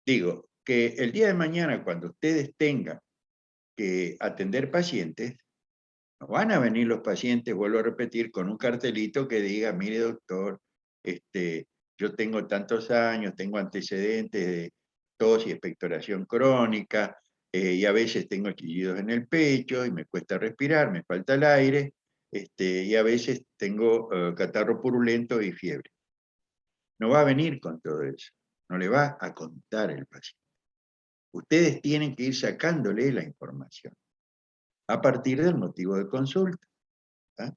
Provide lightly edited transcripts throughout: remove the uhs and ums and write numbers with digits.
Digo, que el día de mañana, cuando ustedes tengan que atender pacientes, no van a venir los pacientes, vuelvo a repetir, con un cartelito que diga, mire doctor, yo tengo tantos años, tengo antecedentes de tos y expectoración crónica, y a veces tengo chillidos en el pecho y me cuesta respirar, me falta el aire, y a veces tengo catarro purulento y fiebre. No va a venir con todo eso, no le va a contar el paciente. Ustedes tienen que ir sacándole la información a partir del motivo de consulta. ¿Ah?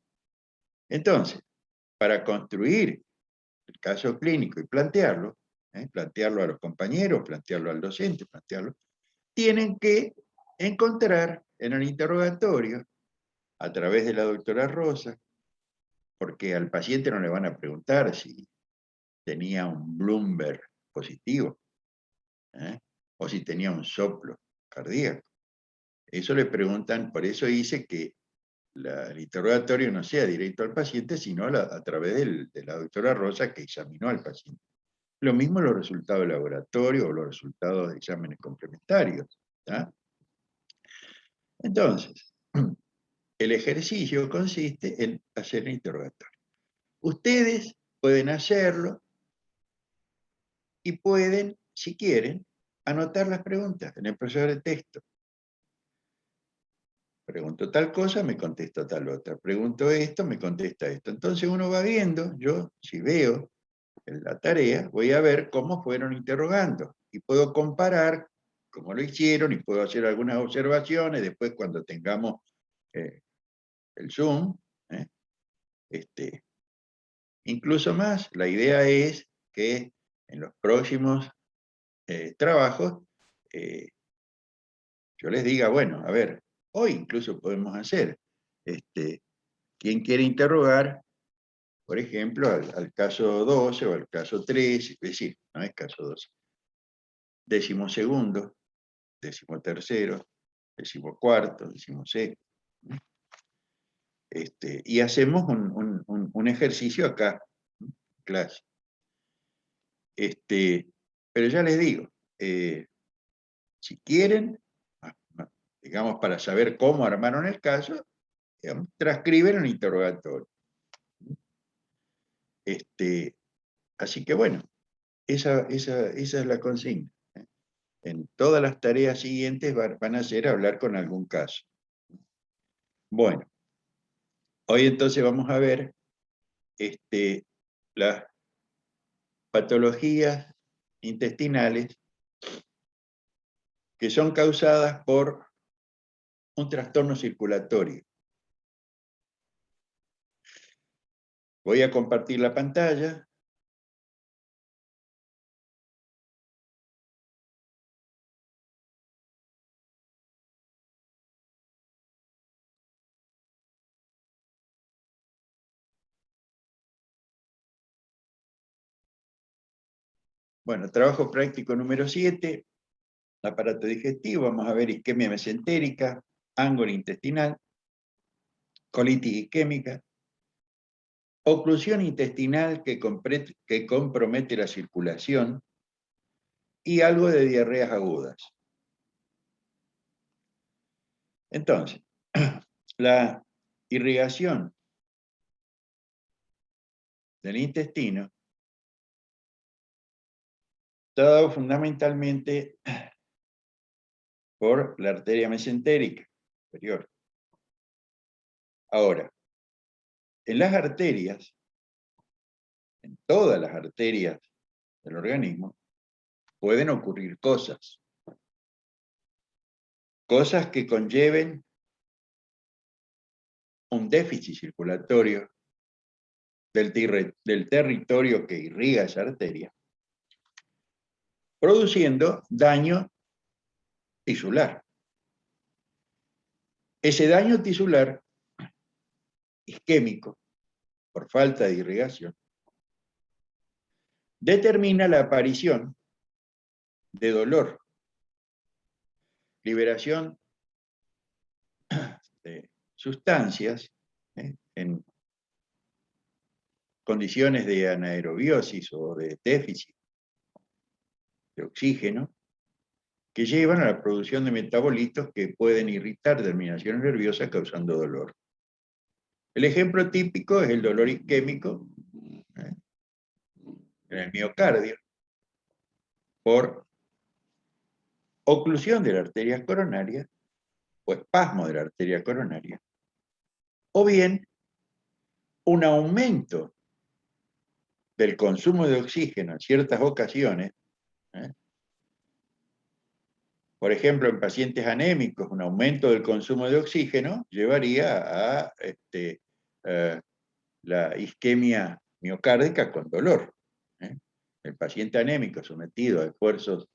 Entonces, para construir el caso clínico y plantearlo a los compañeros, plantearlo al docente, tienen que encontrar en el interrogatorio, a través de la doctora Rosa, porque al paciente no le van a preguntar si tenía un Bloomberg positivo, o si tenía un soplo cardíaco. Eso le preguntan, por eso dice que el interrogatorio no sea directo al paciente, sino a través de la doctora Rosa que examinó al paciente. Lo mismo los resultados de laboratorio o los resultados de exámenes complementarios. ¿Tá? Entonces, el ejercicio consiste en hacer el interrogatorio. Ustedes pueden hacerlo y pueden, si quieren, anotar las preguntas en el procesador de texto. Pregunto tal cosa, me contesta tal otra. Pregunto esto, me contesta esto. Entonces uno va viendo, yo si veo en la tarea, voy a ver cómo fueron interrogando. Y puedo comparar cómo lo hicieron y puedo hacer algunas observaciones. Después cuando tengamos el Zoom, incluso más, la idea es que en los próximos trabajos yo les diga, bueno, a ver, hoy incluso podemos hacer, ¿quién quiere interrogar, por ejemplo, al caso 12 o al caso 13? Es decir, no es caso 12, 12º, 13º, 14º, 16º. Y hacemos un ejercicio acá, clase. Pero ya les digo, si quieren, digamos, para saber cómo armaron el caso, digamos, transcriben el interrogatorio. Así que bueno, esa es la consigna. En todas las tareas siguientes van a ser hablar con algún caso. Bueno, hoy entonces vamos a ver las patologías intestinales que son causadas por un trastorno circulatorio. Voy a compartir la pantalla. Bueno, trabajo práctico número 7, aparato digestivo. Vamos a ver isquemia mesentérica, ángulo intestinal, colitis isquémica, oclusión intestinal que compromete la circulación y algo de diarreas agudas. Entonces, la irrigación del intestino está dado fundamentalmente por la arteria mesentérica superior. Ahora, en las arterias, en todas las arterias del organismo, pueden ocurrir cosas que conlleven un déficit circulatorio del territorio que irriga esa arteria, produciendo daño tisular. Ese daño tisular isquémico, por falta de irrigación, determina la aparición de dolor, liberación de sustancias en condiciones de anaerobiosis o de déficit de oxígeno, que llevan a la producción de metabolitos que pueden irritar terminaciones nerviosas causando dolor. El ejemplo típico es el dolor isquémico en el miocardio por oclusión de la arteria coronaria o espasmo de la arteria coronaria, o bien un aumento del consumo de oxígeno en ciertas ocasiones, por ejemplo, en pacientes anémicos, un aumento del consumo de oxígeno llevaría a la isquemia miocárdica con dolor. El paciente anémico sometido a esfuerzos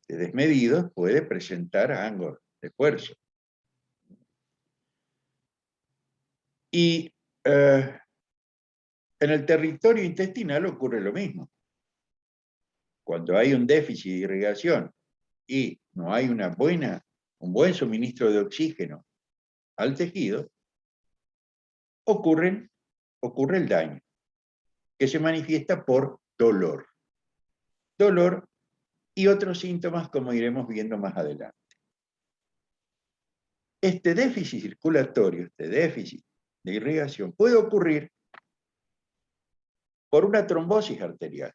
desmedidos puede presentar angos de esfuerzo. Y en el territorio intestinal ocurre lo mismo. Cuando hay un déficit de irrigación y no hay un buen suministro de oxígeno al tejido, ocurre el daño, que se manifiesta por dolor. Dolor y otros síntomas como iremos viendo más adelante. Este déficit circulatorio, este déficit de irrigación, puede ocurrir por una trombosis arterial.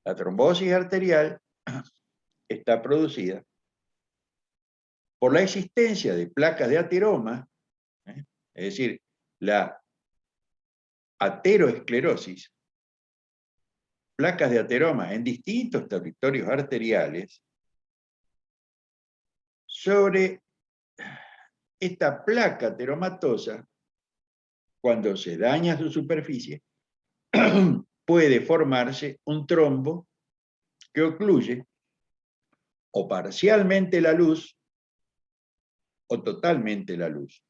La trombosis arterial está producida por la existencia de placas de ateroma, es decir, la ateroesclerosis, placas de ateroma en distintos territorios arteriales, sobre esta placa ateromatosa, cuando se daña su superficie, puede formarse un trombo que ocluye o parcialmente la luz o totalmente la luz.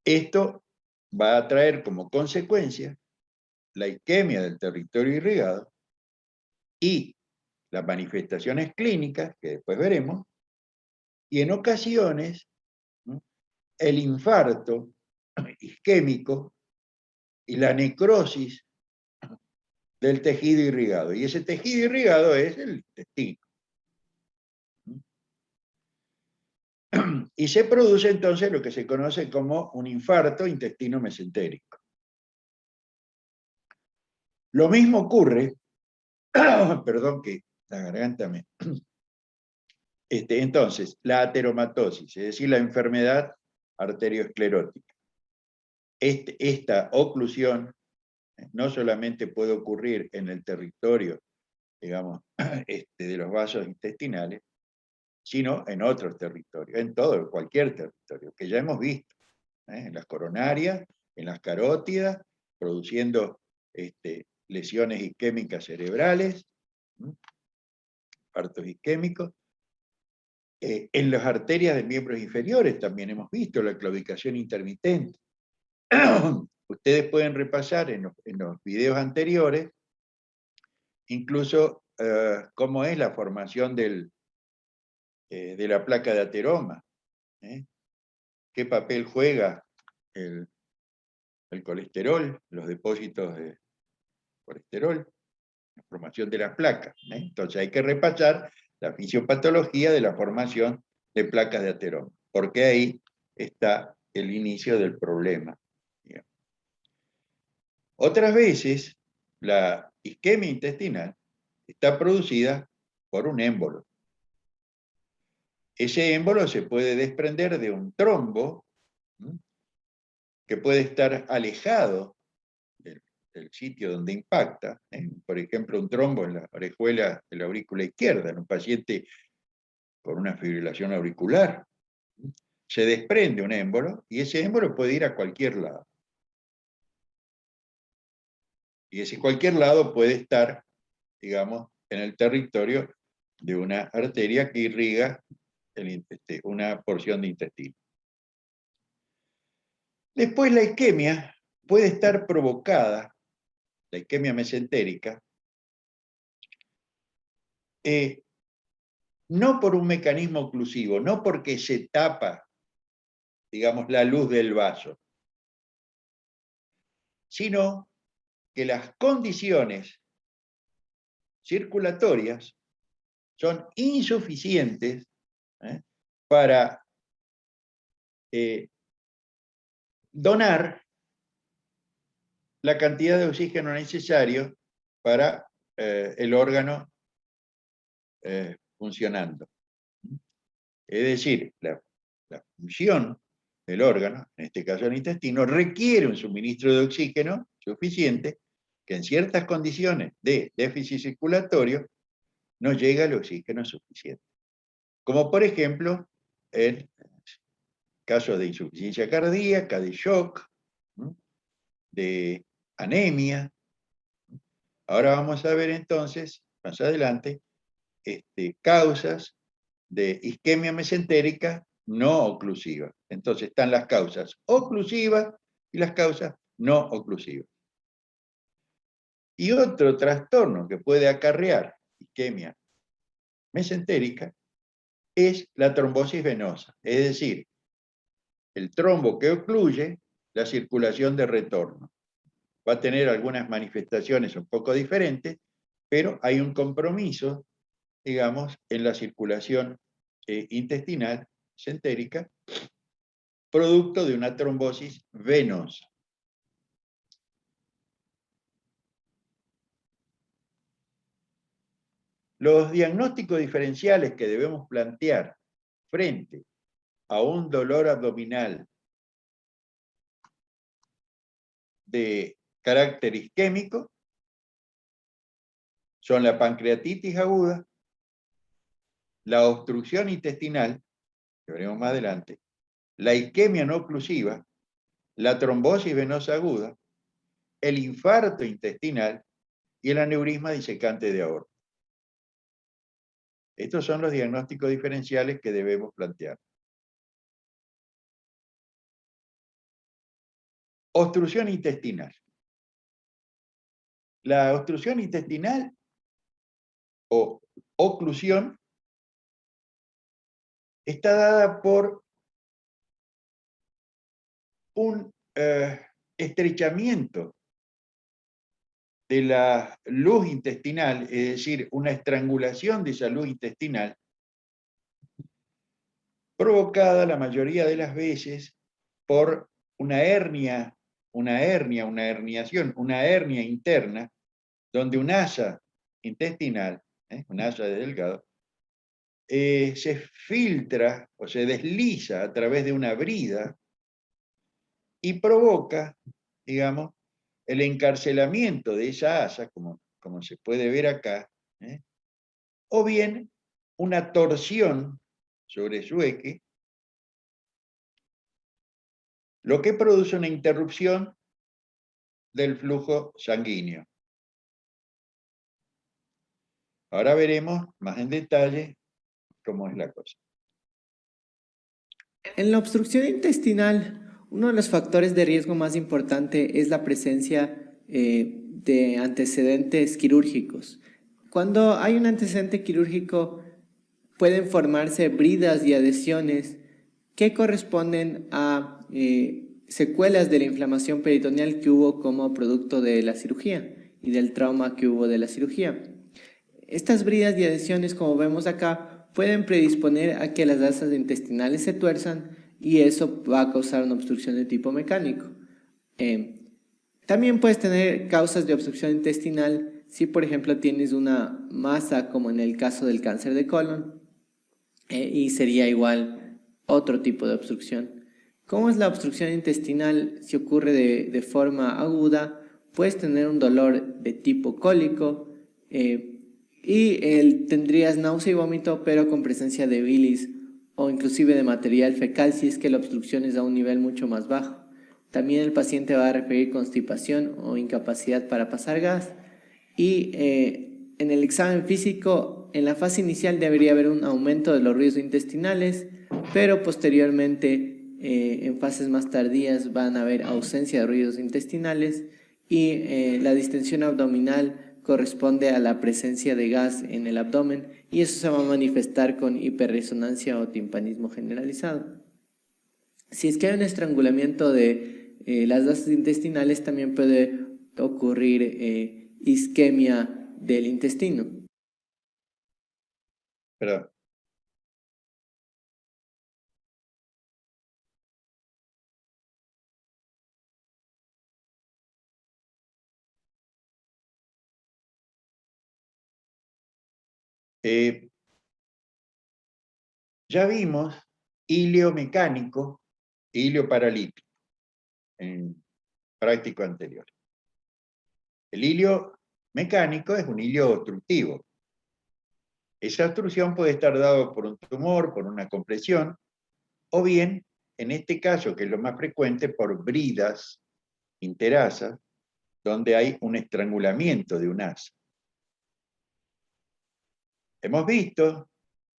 Esto va a traer como consecuencia la isquemia del territorio irrigado y las manifestaciones clínicas, que después veremos, y en ocasiones el infarto isquémico y la necrosis del tejido irrigado. Y ese tejido irrigado es el intestino. Y se produce entonces lo que se conoce como un infarto intestino mesentérico. Lo mismo ocurre, perdón que la garganta me... entonces, la ateromatosis, es decir, la enfermedad arteriosclerótica. Esta oclusión no solamente puede ocurrir en el territorio, digamos, de los vasos intestinales, sino en otros territorios, en cualquier territorio, que ya hemos visto, en las coronarias, en las carótidas, produciendo lesiones isquémicas cerebrales, infartos isquémicos. En las arterias de miembros inferiores también hemos visto la claudicación intermitente. Ustedes pueden repasar en los videos anteriores, incluso cómo es la formación de la placa de ateroma, qué papel juega el colesterol, los depósitos de colesterol, la formación de las placas. Entonces hay que repasar la fisiopatología de la formación de placas de ateroma, porque ahí está el inicio del problema. Otras veces, la isquemia intestinal está producida por un émbolo. Ese émbolo se puede desprender de un trombo que puede estar alejado del sitio donde impacta, por ejemplo, un trombo en la orejuela de la aurícula izquierda, en un paciente con una fibrilación auricular. Se desprende un émbolo y ese émbolo puede ir a cualquier lado. Y ese cualquier lado puede estar, digamos, en el territorio de una arteria que irriga una porción de intestino. Después la isquemia puede estar provocada, la isquemia mesentérica, no por un mecanismo oclusivo, no porque se tapa, digamos, la luz del vaso, sino que las condiciones circulatorias son insuficientes para donar la cantidad de oxígeno necesario para el órgano funcionando. Es decir, la función del órgano, en este caso el intestino, requiere un suministro de oxígeno suficiente que en ciertas condiciones de déficit circulatorio no llega el oxígeno suficiente. Como por ejemplo, en casos de insuficiencia cardíaca, de shock, de anemia. Ahora vamos a ver entonces, más adelante, causas de isquemia mesentérica no oclusiva. Entonces están las causas oclusivas y las causas no oclusivas. Y otro trastorno que puede acarrear isquemia mesentérica es la trombosis venosa, es decir, el trombo que ocluye la circulación de retorno. Va a tener algunas manifestaciones un poco diferentes, pero hay un compromiso, digamos, en la circulación intestinal mesentérica, producto de una trombosis venosa. Los diagnósticos diferenciales que debemos plantear frente a un dolor abdominal de carácter isquémico son la pancreatitis aguda, la obstrucción intestinal, que veremos más adelante, la isquemia no oclusiva, la trombosis venosa aguda, el infarto intestinal y el aneurisma disecante de aorta. Estos son los diagnósticos diferenciales que debemos plantear. Obstrucción intestinal. La obstrucción intestinal o oclusión está dada por un estrechamiento de la luz intestinal, es decir, una estrangulación de esa luz intestinal, provocada la mayoría de las veces por una hernia, una herniación, una hernia interna, donde un asa intestinal, un asa de delgado, se filtra o se desliza a través de una brida y provoca, digamos, el encarcelamiento de esa asa, como se puede ver acá, o bien una torsión sobre su eje, lo que produce una interrupción del flujo sanguíneo. Ahora veremos más en detalle cómo es la cosa. En la obstrucción intestinal, uno de los factores de riesgo más importante es la presencia de antecedentes quirúrgicos. Cuando hay un antecedente quirúrgico, pueden formarse bridas y adhesiones que corresponden a secuelas de la inflamación peritoneal que hubo como producto de la cirugía y del trauma que hubo de la cirugía. Estas bridas y adhesiones, como vemos acá, pueden predisponer a que las asas intestinales se tuerzan y eso va a causar una obstrucción de tipo mecánico. También puedes tener causas de obstrucción intestinal si, por ejemplo, tienes una masa, como en el caso del cáncer de colon, y sería igual otro tipo de obstrucción. ¿Cómo es la obstrucción intestinal? Si ocurre de forma aguda, puedes tener un dolor de tipo cólico y tendrías náusea y vómito, pero con presencia de bilis o inclusive de material fecal si es que la obstrucción es a un nivel mucho más bajo. También el paciente va a referir constipación o incapacidad para pasar gas y en el examen físico, en la fase inicial debería haber un aumento de los ruidos intestinales, pero posteriormente en fases más tardías van a haber ausencia de ruidos intestinales y la distensión abdominal corresponde a la presencia de gas en el abdomen y eso se va a manifestar con hiperresonancia o timpanismo generalizado. Si es que hay un estrangulamiento de las asas intestinales, también puede ocurrir isquemia del intestino. Perdón. Ya vimos hilio mecánico e hilio paralítico en práctico anterior. El hilio mecánico es un hilio obstructivo. Esa obstrucción puede estar dado por un tumor, por una compresión, o bien, en este caso, que es lo más frecuente, por bridas interasas, donde hay un estrangulamiento de un asa. Hemos visto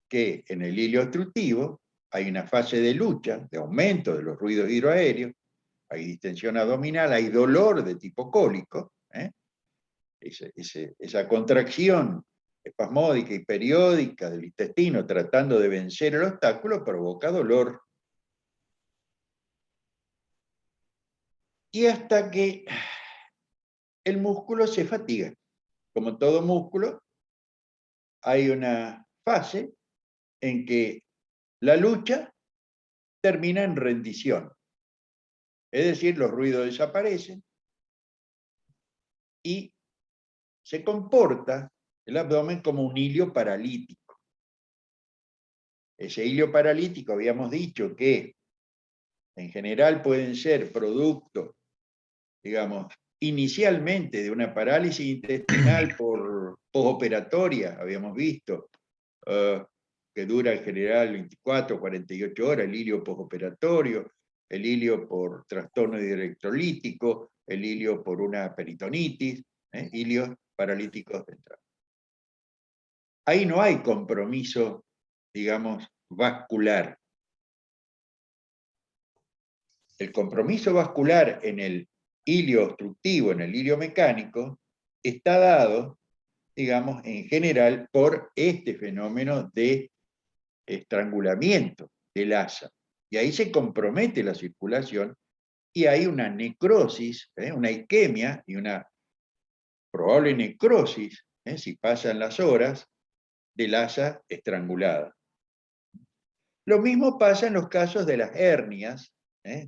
que en el hilio obstructivo hay una fase de lucha, de aumento de los ruidos hidroaéreos, hay distensión abdominal, hay dolor de tipo cólico, esa contracción espasmódica y periódica del intestino tratando de vencer el obstáculo provoca dolor. Y hasta que el músculo se fatiga. Como todo músculo, hay una fase en que la lucha termina en rendición. Es decir, los ruidos desaparecen y se comporta el abdomen como un hilio paralítico. Ese hilio paralítico habíamos dicho que en general pueden ser producto, digamos, inicialmente de una parálisis intestinal por postoperatoria, habíamos visto, que dura en general 24 o 48 horas, el hilio postoperatorio, el hilio por trastorno hidroelectrolítico, el hilio por una peritonitis, hilios paralíticos centrales. Ahí no hay compromiso, digamos, vascular. El compromiso vascular en el hilio obstructivo, en el hilio mecánico, está dado, digamos, en general por este fenómeno de estrangulamiento del asa. Y ahí se compromete la circulación y hay una necrosis, una isquemia y una probable necrosis, si pasan las horas, del asa estrangulada. Lo mismo pasa en los casos de las hernias,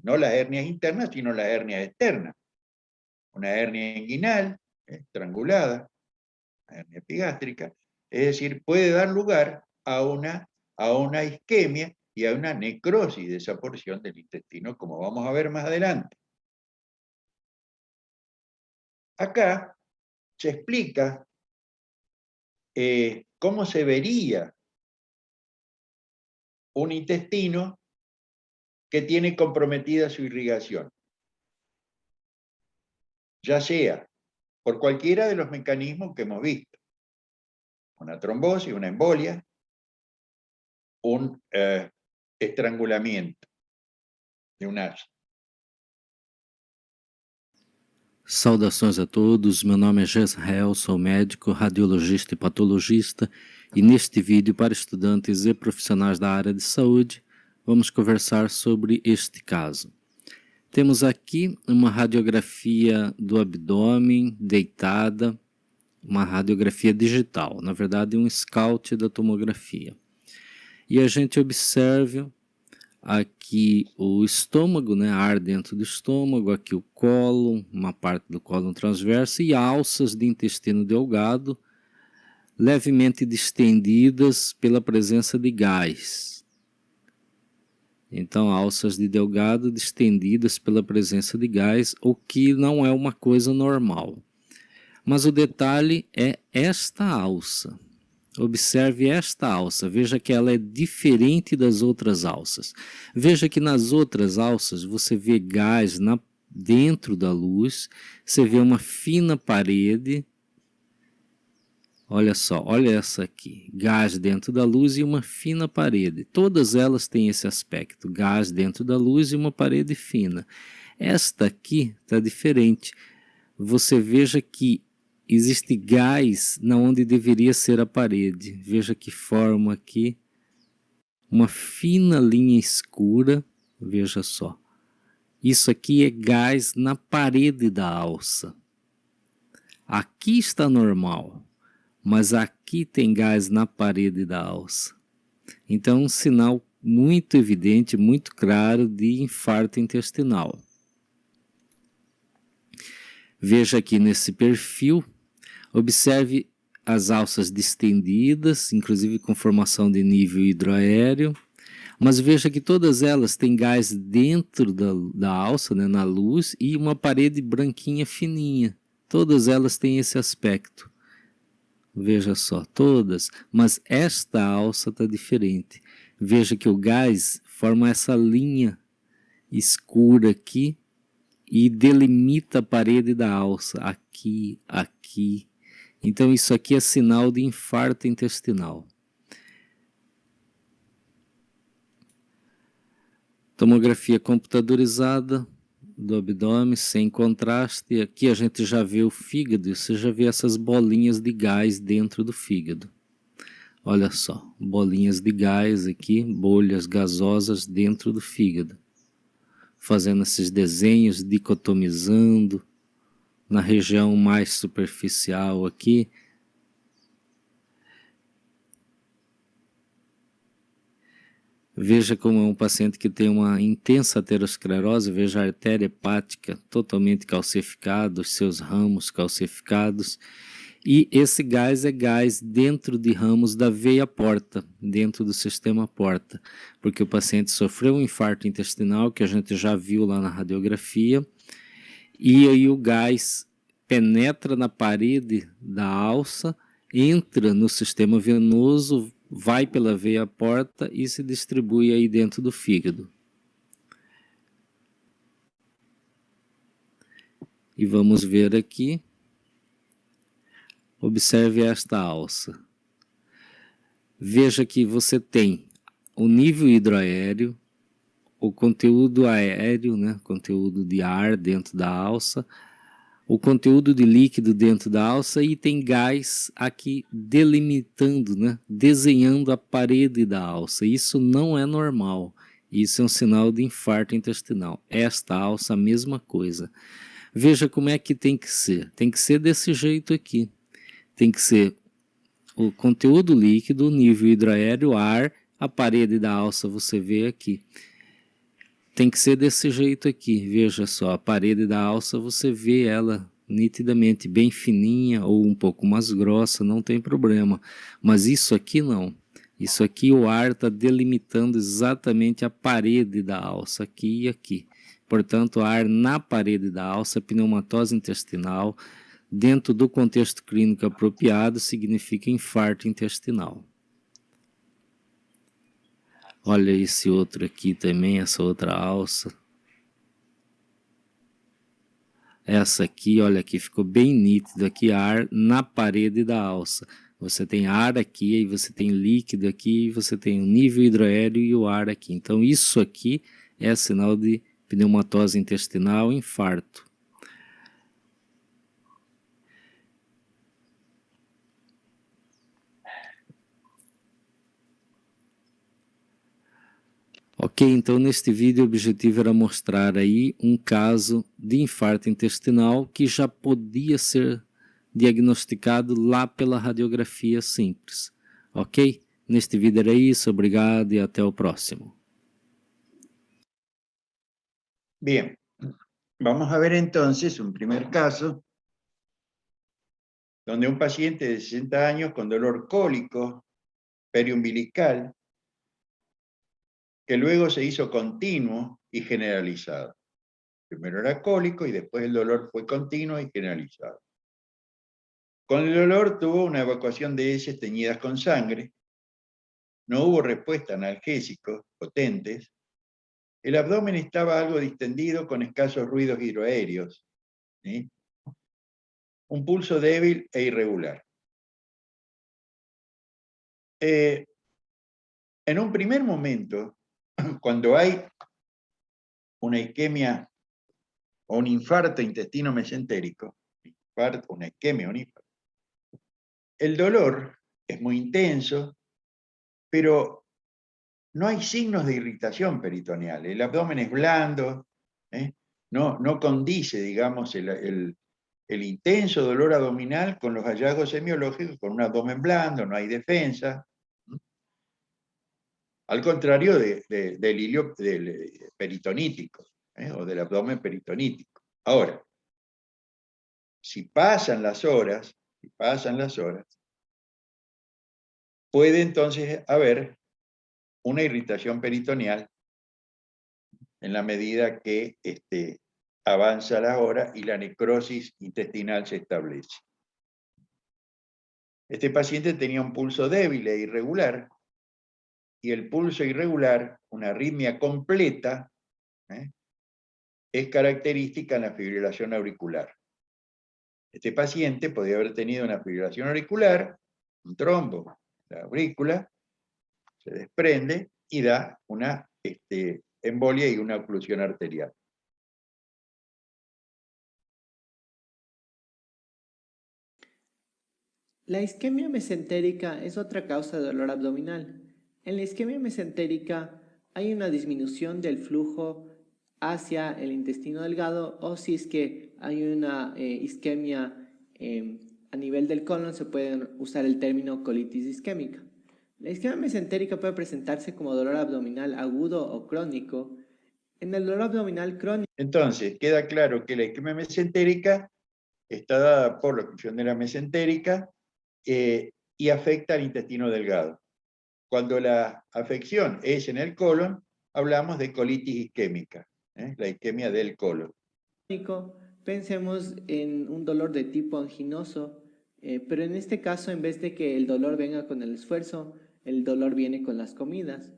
no las hernias internas, sino las hernias externas. Una hernia inguinal, estrangulada, una hernia epigástrica, es decir, puede dar lugar a una isquemia y a una necrosis de esa porción del intestino, como vamos a ver más adelante. Acá se explica cómo se vería un intestino que tiene comprometida su irrigación, ya sea por cualquiera de los mecanismos que hemos visto, una trombosis, una embolia, un estrangulamiento de un asa. Saudações a todos, meu nome é Jezreel, sou médico, radiologista e patologista, e neste vídeo para estudantes e profissionais da área de saúde, vamos conversar sobre este caso. Temos aqui uma radiografia do abdômen deitada, uma radiografia digital, na verdade um scout da tomografia. E a gente observa aqui o estômago, né, ar dentro do estômago, aqui o cólon, uma parte do cólon transverso e alças de intestino delgado levemente distendidas pela presença de gás. Então, alças de delgado distendidas pela presença de gás, o que não é uma coisa normal. Mas o detalhe é esta alça. Observe esta alça, veja que ela é diferente das outras alças. Veja que nas outras alças você vê gás dentro da luz, você vê uma fina parede. Olha só, olha essa aqui, gás dentro da luz e uma fina parede. Todas elas têm esse aspecto, gás dentro da luz e uma parede fina. Esta aqui está diferente. Você veja que existe gás na onde deveria ser a parede. Veja que forma aqui uma fina linha escura. Veja só. Isso aqui é gás na parede da alça. Aqui está normal. mas aqui tem gás na parede da alça. Então, um sinal muito evidente, muito claro de infarto intestinal. Veja aqui nesse perfil, observe as alças distendidas, inclusive com formação de nível hidroaéreo, mas veja que todas elas têm gás dentro da alça, né, na luz, e uma parede branquinha fininha. Todas elas têm esse aspecto. Veja só, todas, mas esta alça está diferente. Veja que o gás forma essa linha escura aqui e delimita a parede da alça, aqui, aqui. Então isso aqui é sinal de infarto intestinal. Tomografia computadorizada do abdômen, sem contraste. Aqui a gente já vê o fígado, você já vê essas bolinhas de gás dentro do fígado. Olha só, bolinhas de gás aqui, bolhas gasosas dentro do fígado. Fazendo esses desenhos, dicotomizando na região mais superficial aqui. Veja como é um paciente que tem uma intensa aterosclerose, veja a artéria hepática totalmente calcificada, os seus ramos calcificados. E esse gás é gás dentro de ramos da veia porta, dentro do sistema porta, porque o paciente sofreu um infarto intestinal, que a gente já viu lá na radiografia, e aí o gás penetra na parede da alça, entra no sistema venoso, vai pela veia porta e se distribui aí dentro do fígado. E vamos ver aqui. Observe esta alça. Veja que você tem o nível hidroaéreo, o conteúdo aéreo, né, conteúdo de ar dentro da alça, o conteúdo de líquido dentro da alça e tem gás aqui delimitando, né, desenhando a parede da alça. Isso não é normal. Isso é um sinal de infarto intestinal. Esta alça, a mesma coisa. Veja como é que tem que ser. Tem que ser desse jeito aqui. Tem que ser o conteúdo líquido, o nível hidroaéreo, ar, a parede da alça você vê aqui. Tem que ser desse jeito aqui, veja só, a parede da alça você vê ela nitidamente bem fininha ou um pouco mais grossa, não tem problema. Mas isso aqui não. Isso aqui o ar está delimitando exatamente a parede da alça, aqui e aqui. Portanto, ar na parede da alça, pneumatose intestinal, dentro do contexto clínico apropriado, significa infarto intestinal. Olha esse outro aqui também, essa outra alça. Essa aqui, olha aqui, ficou bem nítido aqui, ar na parede da alça. Você tem ar aqui, aí você tem líquido aqui, você tem o nível hidroaéreo e o ar aqui. Então isso aqui é sinal de pneumatose intestinal, infarto. Ok, então neste vídeo o objetivo era mostrar aí um caso de infarto intestinal que já podia ser diagnosticado lá pela radiografia simples. Ok? Neste vídeo era isso, obrigado e até o próximo. Bien, vamos a ver entonces un primer caso donde un paciente de 60 años con dolor cólico periumbilical que luego se hizo continuo y generalizado. Primero era cólico y después el dolor fue continuo y generalizado. Con el dolor tuvo una evacuación de heces teñidas con sangre, no hubo respuesta a analgésicos potentes, el abdomen estaba algo distendido con escasos ruidos hidroaéreos, ¿sí? Un pulso débil e irregular. En un primer momento, cuando hay una isquemia o un infarto intestino mesentérico, una isquemia o un infarto, el dolor es muy intenso, pero no hay signos de irritación peritoneal. El abdomen es blando, no condice, digamos, el intenso dolor abdominal con los hallazgos semiológicos, con un abdomen blando, no hay defensa. Al contrario del hilio peritonítico, o del abdomen peritonítico. Ahora, si pasan las horas, puede entonces haber una irritación peritoneal en la medida que avanza la hora y la necrosis intestinal se establece. Este paciente tenía un pulso débil e irregular, y el pulso irregular, una arritmia completa, es característica en la fibrilación auricular. Este paciente podía haber tenido una fibrilación auricular, un trombo, la aurícula se desprende y da una embolia y una oclusión arterial. La isquemia mesentérica es otra causa de dolor abdominal. En la isquemia mesentérica hay una disminución del flujo hacia el intestino delgado, o si es que hay una isquemia a nivel del colon, se puede usar el término colitis isquémica. La isquemia mesentérica puede presentarse como dolor abdominal agudo o crónico. En el dolor abdominal crónico, entonces, queda claro que la isquemia mesentérica está dada por la oclusión de la mesentérica y afecta al intestino delgado. Cuando la afección es en el colon, hablamos de colitis isquémica, la isquemia del colon. pensemos en un dolor de tipo anginoso, pero en este caso, en vez de que el dolor venga con el esfuerzo, el dolor viene con las comidas.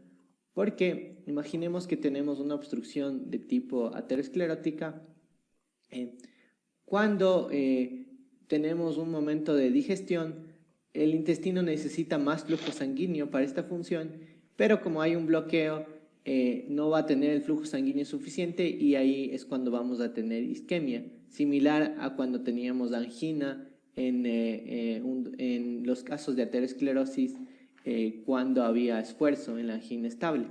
Porque imaginemos que tenemos una obstrucción de tipo aterosclerótica. Cuando tenemos un momento de digestión, el intestino necesita más flujo sanguíneo para esta función, pero como hay un bloqueo, no va a tener el flujo sanguíneo suficiente, y ahí es cuando vamos a tener isquemia, similar a cuando teníamos angina en los casos de aterosclerosis, cuando había esfuerzo en la angina estable.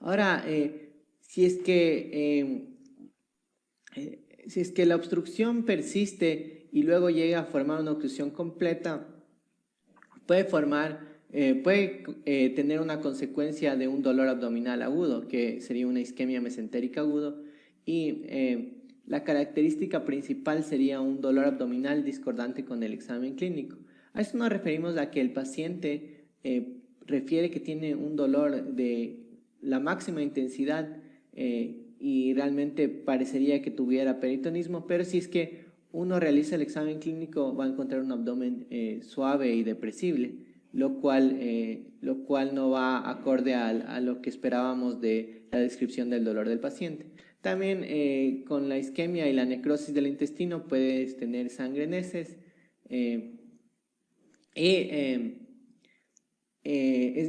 Ahora, si es que la obstrucción persiste y luego llega a formar una oclusión completa, puede tener una consecuencia de un dolor abdominal agudo, que sería una isquemia mesentérica agudo, y la característica principal sería un dolor abdominal discordante con el examen clínico. A esto nos referimos a que el paciente refiere que tiene un dolor de la máxima intensidad y realmente parecería que tuviera peritonismo, pero si es que uno realiza el examen clínico, va a encontrar un abdomen suave y depresible, lo cual no va acorde a lo que esperábamos de la descripción del dolor del paciente. También con la isquemia y la necrosis del intestino puedes tener sangre en heces, es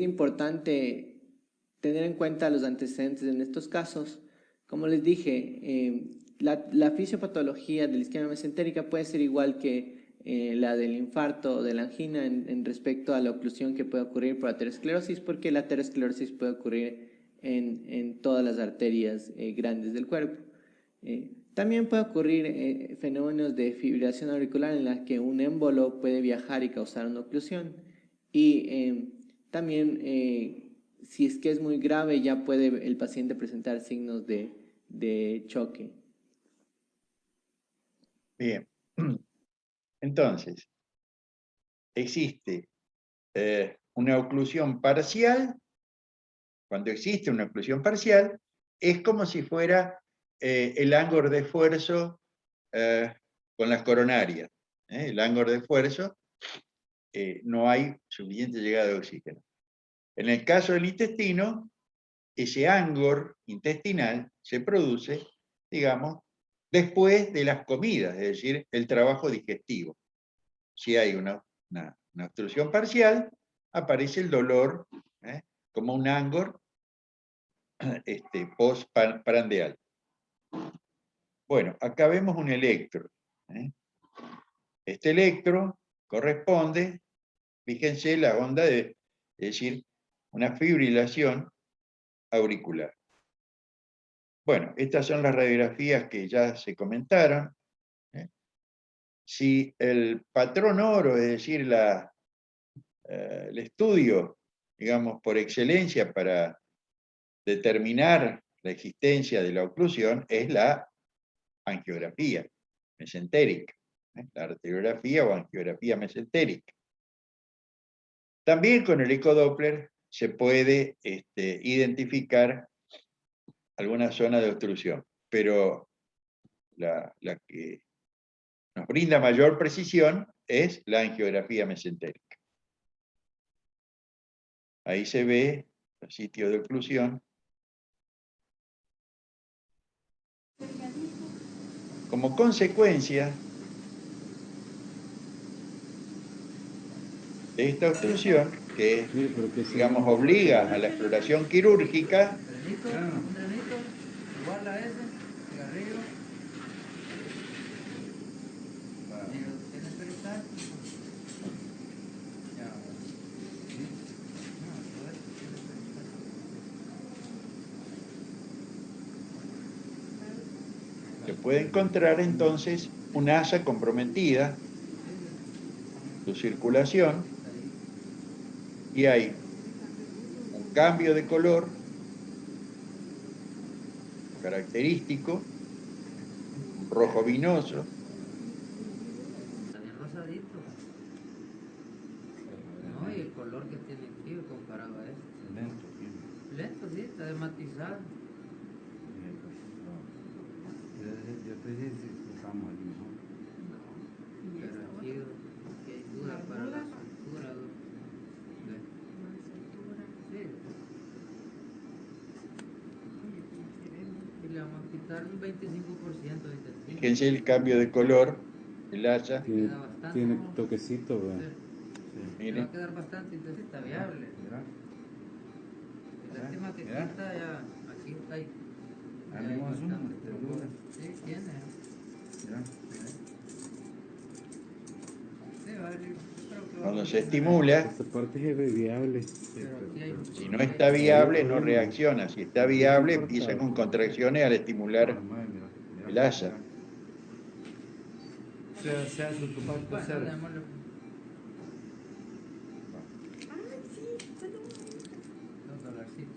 importante tener en cuenta los antecedentes en estos casos. Como les dije, la fisiopatología de la isquemia mesentérica puede ser igual que la del infarto o de la angina en respecto a la oclusión que puede ocurrir por aterosclerosis, porque la aterosclerosis puede ocurrir en todas las arterias grandes del cuerpo. También puede ocurrir fenómenos de fibrilación auricular en la que un émbolo puede viajar y causar una oclusión, y también si es que es muy grave, ya puede el paciente presentar signos de choque. Bien, entonces, existe una oclusión parcial. Cuando existe una oclusión parcial, es como si fuera el ángulo de esfuerzo con las coronarias. El ángulo de esfuerzo, no hay suficiente llegada de oxígeno. En el caso del intestino, ese ángulo intestinal se produce, digamos, después de las comidas, es decir, el trabajo digestivo. Si hay una obstrucción parcial, aparece el dolor como un ángulo postprandial. Bueno, acá vemos un electro. Este electro corresponde, fíjense la onda es decir, una fibrilación auricular. Bueno, estas son las radiografías que ya se comentaron. si el patrón oro, es decir, el estudio, digamos, por excelencia para determinar la existencia de la oclusión es la angiografía mesentérica, la arteriografía o angiografía mesentérica. También con el ecodoppler se puede identificar alguna zona de obstrucción, pero la que nos brinda mayor precisión es la angiografía mesentérica. Ahí se ve el sitio de oclusión. Como consecuencia de esta obstrucción, que digamos obliga a la exploración quirúrgica, Un granito, igual a ese, cigarrillo. ¿Tienes peristaltis? Ya. No, todo esto tiene peristaltis. se puede encontrar entonces un asa comprometida, su circulación, y hay un cambio de color característico, un rojo vinoso, Está bien rosadito. No, y el color que tiene aquí comparado a este. Lento, sí, está desmatizado. Pero aquí hay dura para la sutura. ¿Ve? Sí. Y le vamos a quitar un 25% de intestino. fíjense el cambio de color, el asa, Queda bastante. Tiene toquecito, Sí. ¿verdad? Le va miren, a quedar bastante intestino, está viable. Y la última que quita ya, aquí está ahí. Ya hay bastante. Sí, tiene. Sí, vale. Yo creo que va a cuando se funcionar. estimula, Esta parte es viable. Pero aquí hay- si no está viable no reacciona, si está viable empieza con contracciones al estimular el asa. Se hace tu parte Bueno, cerca. démosle. Los dolarcitos.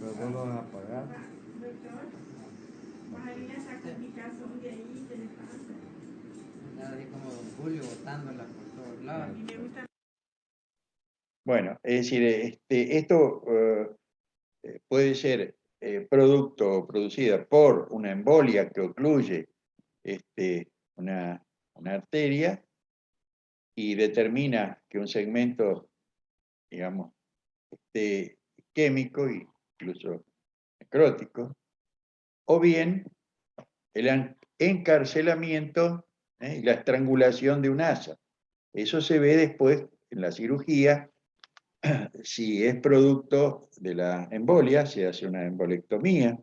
Pero vos lo vas a pagar. Nada así como Don Julio botándola por todos lados. Bueno, es decir, esto puede ser producto o producida por una embolia que ocluye una arteria y determina que un segmento, digamos, esté isquémico e incluso necrótico, o bien el encarcelamiento y la estrangulación de un asa. Eso se ve después en la cirugía. Si es producto de la embolia, se hace una embolectomía.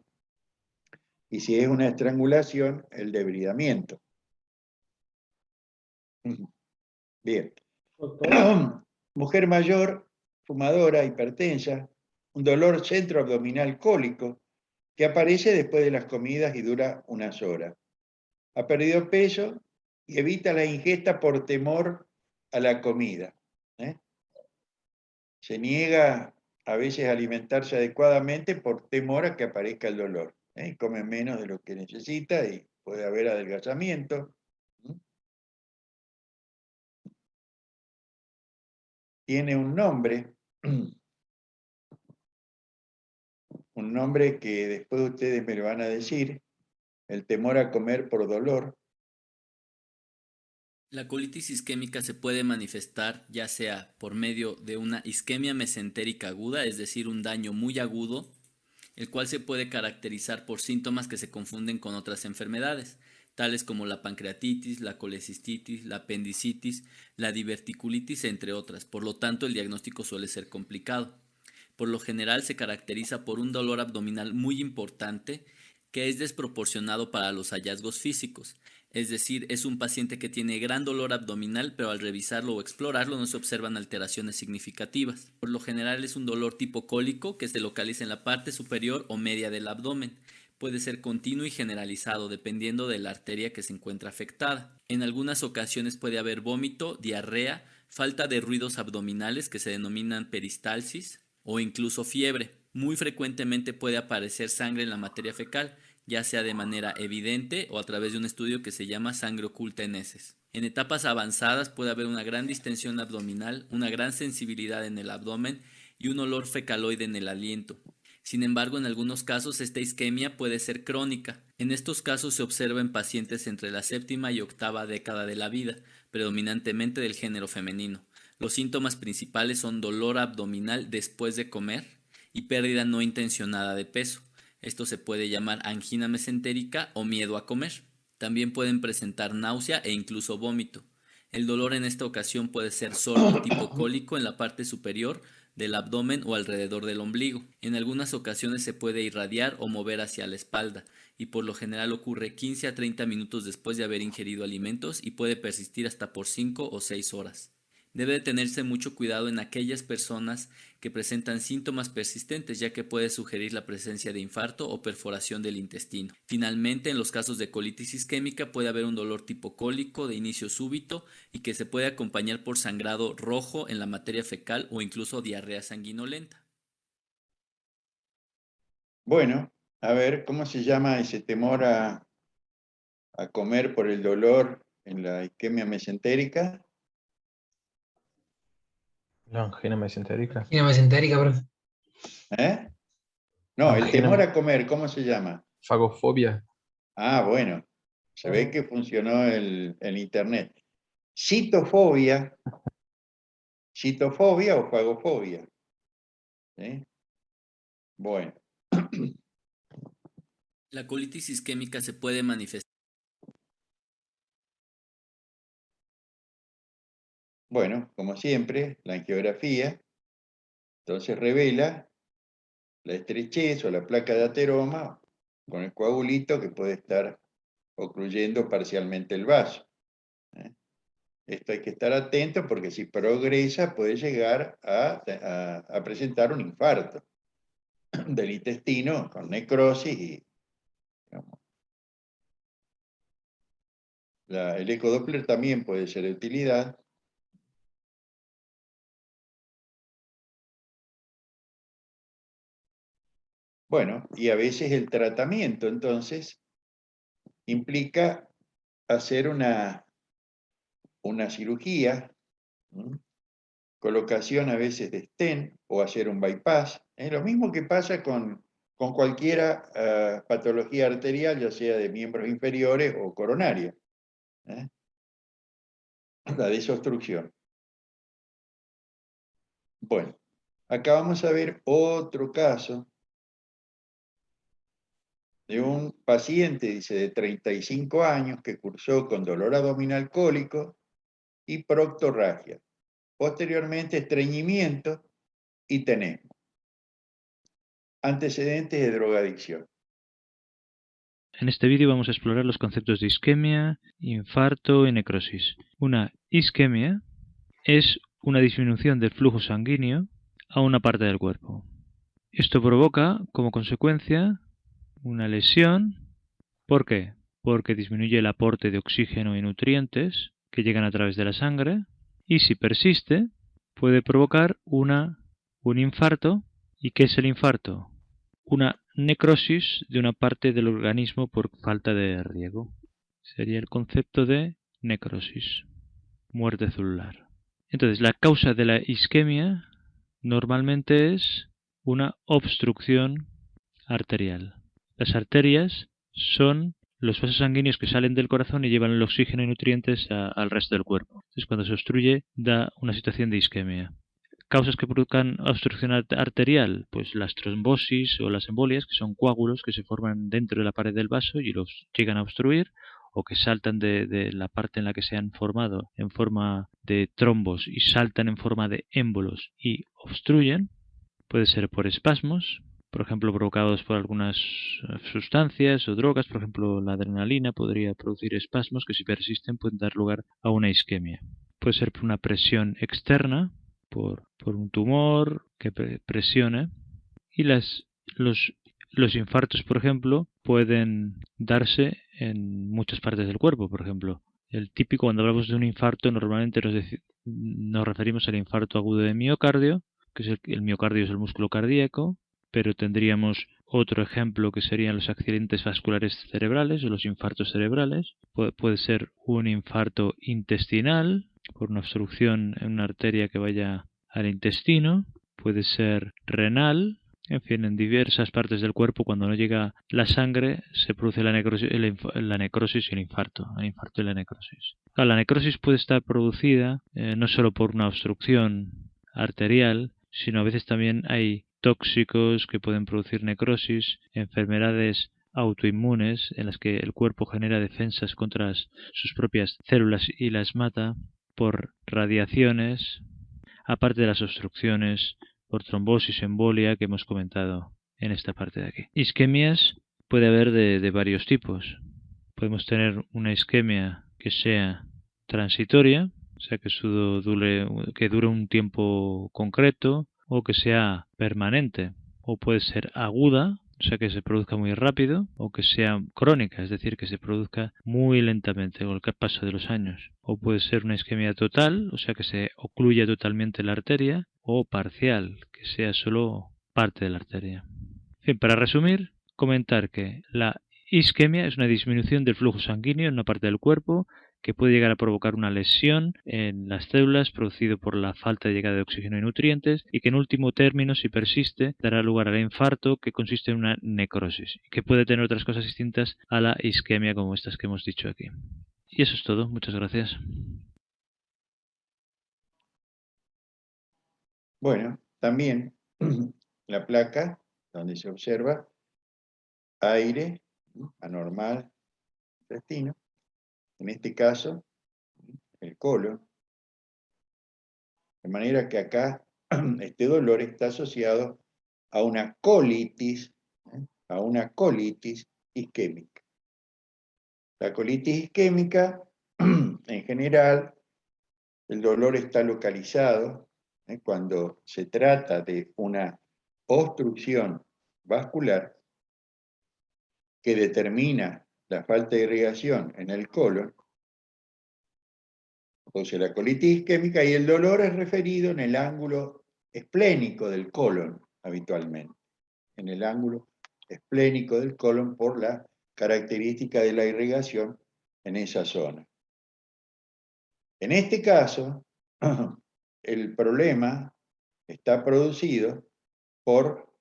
Y si es una estrangulación, el debridamiento. Bien. Mujer mayor, fumadora, hipertensa, un dolor centroabdominal cólico que aparece después de las comidas y dura unas horas. Ha perdido peso y evita la ingesta por temor a la comida. Se niega a veces a alimentarse adecuadamente por temor a que aparezca el dolor. Come menos de lo que necesita y puede haber adelgazamiento. Tiene un nombre que después ustedes me lo van a decir, el temor a comer por dolor. La colitis isquémica se puede manifestar ya sea por medio de una isquemia mesentérica aguda, es decir, un daño muy agudo, el cual se puede caracterizar por síntomas que se confunden con otras enfermedades, tales como la pancreatitis, la colecistitis, la apendicitis, la diverticulitis, entre otras. Por lo tanto, el diagnóstico suele ser complicado. Por lo general se caracteriza por un dolor abdominal muy importante que es desproporcionado para los hallazgos físicos. Es decir, es un paciente que tiene gran dolor abdominal, pero al revisarlo o explorarlo no se observan alteraciones significativas. Por lo general es un dolor tipo cólico que se localiza en la parte superior o media del abdomen. puede ser continuo y generalizado dependiendo de la arteria que se encuentra afectada. En algunas ocasiones puede haber vómito, diarrea, falta de ruidos abdominales que se denominan peristalsis o incluso fiebre. Muy frecuentemente puede aparecer sangre en la materia fecal, ya sea de manera evidente o a través de un estudio que se llama sangre oculta en heces. En etapas avanzadas puede haber una gran distensión abdominal, una gran sensibilidad en el abdomen y un olor fecaloide en el aliento. Sin embargo, en algunos casos esta isquemia puede ser crónica. En estos casos se observa en pacientes entre la 7ª y 8ª década de la vida, predominantemente del género femenino. Los síntomas principales son dolor abdominal después de comer y pérdida no intencionada de peso. Esto se puede llamar angina mesentérica o miedo a comer. También pueden presentar náusea e incluso vómito. El dolor en esta ocasión puede ser solo tipo cólico en la parte superior del abdomen o alrededor del ombligo. En algunas ocasiones se puede irradiar o mover hacia la espalda y por lo general ocurre 15 a 30 minutos después de haber ingerido alimentos y puede persistir hasta por 5 o 6 horas. Debe de tenerse mucho cuidado en aquellas personas que presentan síntomas persistentes, ya que puede sugerir la presencia de infarto o perforación del intestino. Finalmente, en los casos de colitis isquémica puede haber un dolor tipo cólico de inicio súbito y que se puede acompañar por sangrado rojo en la materia fecal o incluso diarrea sanguinolenta. Bueno, a ver, ¿cómo se llama ese temor a comer por el dolor en la isquemia mesentérica? La angina mesentérica. Angina mesentérica, profe. ¿Eh? No, el Angina- temor a comer, ¿cómo se llama? Fagofobia. Ah, bueno, se ve que funcionó el internet. Citofobia o fagofobia. ¿Sí? Bueno, La colitis isquémica se puede manifestar. bueno, como siempre, la angiografía entonces revela la estrechez o la placa de ateroma con el coagulito que puede estar ocluyendo parcialmente el vaso. ¿Eh? Esto hay que estar atento porque si progresa puede llegar a presentar un infarto del intestino con necrosis y digamos, el ecodoppler también puede ser de utilidad. Bueno, y a veces el tratamiento entonces implica hacer una cirugía, ¿m? Colocación a veces de stent o hacer un bypass. Lo mismo que pasa con cualquier patología arterial, ya sea de miembros inferiores o coronaria. ¿Eh? La desobstrucción. Bueno, acá vamos a ver otro caso de un paciente, dice, de 35 años que cursó con dolor abdominal cólico y proctorragia. Posteriormente, estreñimiento y tenesmo. Antecedentes de drogadicción. En este vídeo vamos a explorar los conceptos de isquemia, infarto y necrosis. Una isquemia es una disminución del flujo sanguíneo a una parte del cuerpo. Esto provoca, como consecuencia, una lesión. ¿Por qué? Porque disminuye el aporte de oxígeno y nutrientes que llegan a través de la sangre y si persiste puede provocar un infarto. ¿Y qué es el infarto? Una necrosis de una parte del organismo por falta de riego. Sería el concepto de necrosis, muerte celular. Entonces, la causa de la isquemia normalmente es una obstrucción arterial. Las arterias son los vasos sanguíneos que salen del corazón y llevan el oxígeno y nutrientes al resto del cuerpo. Entonces, cuando se obstruye, da una situación de isquemia. Causas que produzcan obstrucción arterial, pues las trombosis o las embolias, que son coágulos que se forman dentro de la pared del vaso y los llegan a obstruir, o que saltan de la parte en la que se han formado en forma de trombos y saltan en forma de émbolos y obstruyen. Puede ser por espasmos, por ejemplo provocados por algunas sustancias o drogas, por ejemplo la adrenalina podría producir espasmos que si persisten pueden dar lugar a una isquemia. Puede ser por una presión externa, por un tumor que presione, y los los infartos, por ejemplo, pueden darse en muchas partes del cuerpo. Por ejemplo, el típico, cuando hablamos de un infarto, normalmente nos referimos al infarto agudo de miocardio, que es el miocardio es el músculo cardíaco, pero tendríamos otro ejemplo que serían los accidentes vasculares cerebrales o los infartos cerebrales. Puede ser un infarto intestinal por una obstrucción en una arteria que vaya al intestino. Puede ser renal. En fin, en diversas partes del cuerpo, cuando no llega la sangre, se produce la necrosis, la necrosis y el infarto y la necrosis. Claro, la necrosis puede estar producida no solo por una obstrucción arterial, sino a veces también hay tóxicos que pueden producir necrosis, enfermedades autoinmunes en las que el cuerpo genera defensas contra sus propias células y las mata por radiaciones, aparte de las obstrucciones por trombosis, embolia que hemos comentado en esta parte de aquí. Isquemias puede haber de varios tipos. Podemos tener una isquemia que sea transitoria, o sea que dure un tiempo concreto, o que sea permanente, o puede ser aguda, o sea que se produzca muy rápido, o que sea crónica, es decir, que se produzca muy lentamente con el paso de los años. O puede ser una isquemia total, o sea que se ocluya totalmente la arteria, o parcial, que sea solo parte de la arteria. En fin, para resumir, comentar que la isquemia es una disminución del flujo sanguíneo en una parte del cuerpo que puede llegar a provocar una lesión en las células producido por la falta de llegada de oxígeno y nutrientes y que en último término, si persiste, dará lugar al infarto que consiste en una necrosis y que puede tener otras cosas distintas a la isquemia como estas que hemos dicho aquí. Y eso es todo. Muchas gracias. Bueno, también la placa donde se observa aire anormal intestino, en este caso el colon, de manera que acá este dolor está asociado a una colitis, a una colitis isquémica. La colitis isquémica, en general, el dolor está localizado cuando se trata de una obstrucción vascular que determina la falta de irrigación en el colon, produce la colitis isquémica y el dolor es referido en el ángulo esplénico del colon habitualmente, en el ángulo esplénico del colon por la característica de la irrigación en esa zona. En este caso, el problema está producido por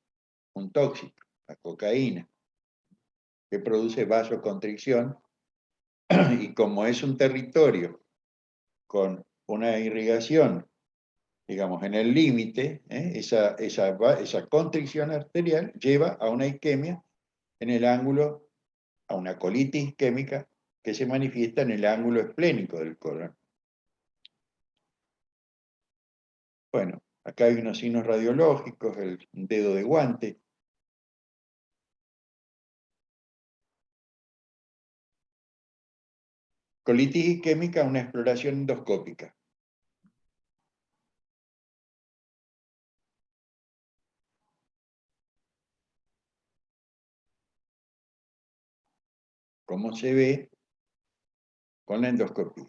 un tóxico, la cocaína, que produce vasoconstricción y como es un territorio con una irrigación, digamos, en el límite, esa constricción arterial lleva a una isquemia en el ángulo, a una colitis isquémica que se manifiesta en el ángulo esplénico del colon. Bueno, acá hay unos signos radiológicos, el dedo de guante. Colitis isquémica, una exploración endoscópica. ¿Cómo se ve con la endoscopia?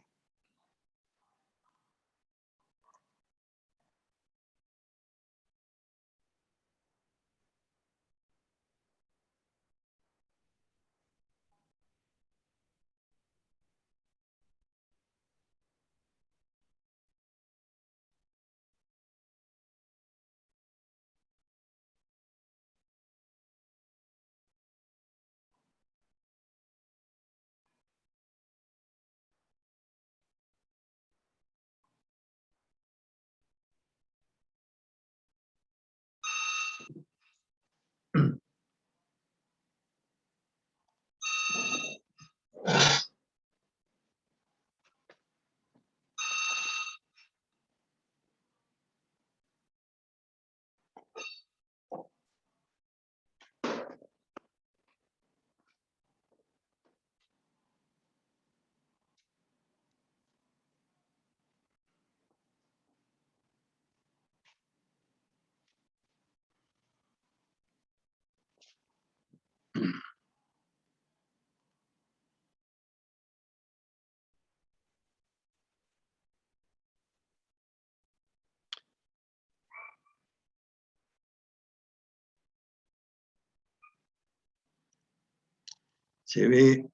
se ve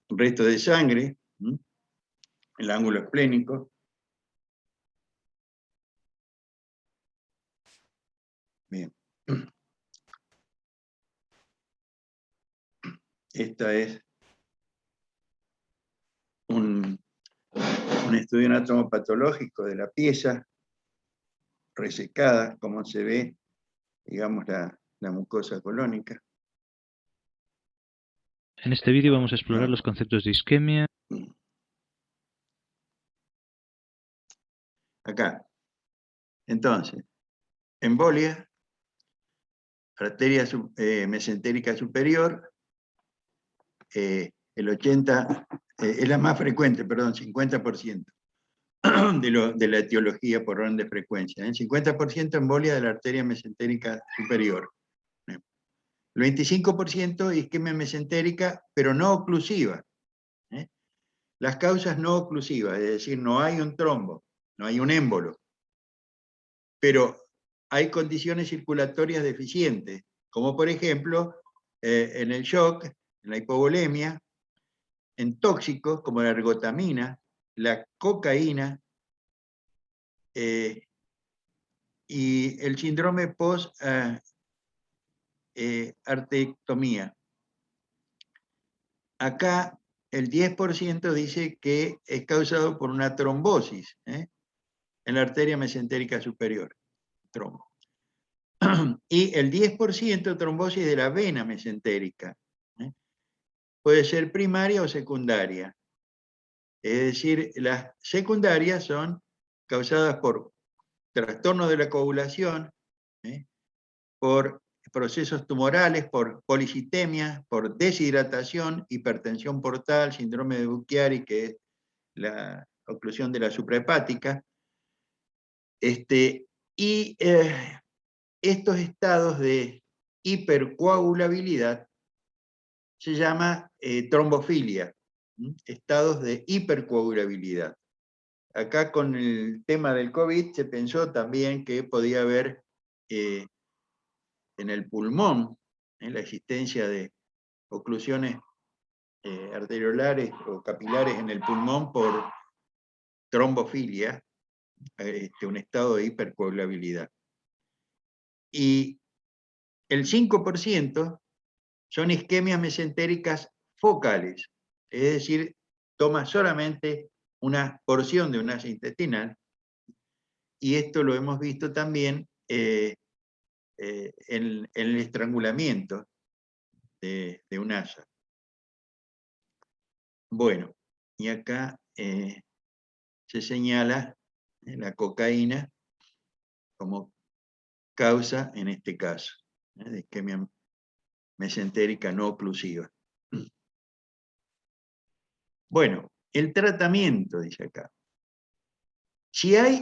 resto de sangre, el ángulo esplénico. Bien. Esta es un estudio anatomopatológico de la pieza resecada, como se ve, digamos, la mucosa colónica. En este vídeo vamos a explorar los conceptos de isquemia. Acá. Entonces, embolia, arteria mesentérica superior, el 80, es la más frecuente, perdón, 50% de la etiología por orden de frecuencia. El 50% embolia de la arteria mesentérica superior. El 25% isquemia mesentérica, pero no oclusiva. Las causas no oclusivas, es decir, no hay un trombo, no hay un émbolo, pero hay condiciones circulatorias deficientes, como por ejemplo en el shock, en la hipovolemia, en tóxicos como la ergotamina, la cocaína y el síndrome post-artectomía. Acá el 10% dice que es causado por una trombosis en la arteria mesentérica superior. Trombo. Y el 10% trombosis de la vena mesentérica. Puede ser primaria o secundaria. Es decir, las secundarias son causadas por trastornos de la coagulación, por procesos tumorales, por policitemia, por deshidratación, hipertensión portal, síndrome de Buchiari, que es la oclusión de la suprahepática. Y estos estados de hipercoagulabilidad se llama trombofilia, estados de hipercoagulabilidad. Acá con el tema del COVID se pensó también que podía haber en el pulmón la existencia de oclusiones arteriolares o capilares en el pulmón por trombofilia, un estado de hipercoagulabilidad. Y el 5% son isquemias mesentéricas focales, es decir, toma solamente una porción de un asa intestinal, y esto lo hemos visto también en el estrangulamiento de un asa. Bueno, y acá se señala la cocaína como causa, en este caso, de isquemia mesentérica no oclusiva. Bueno, el tratamiento, dice acá. Si hay,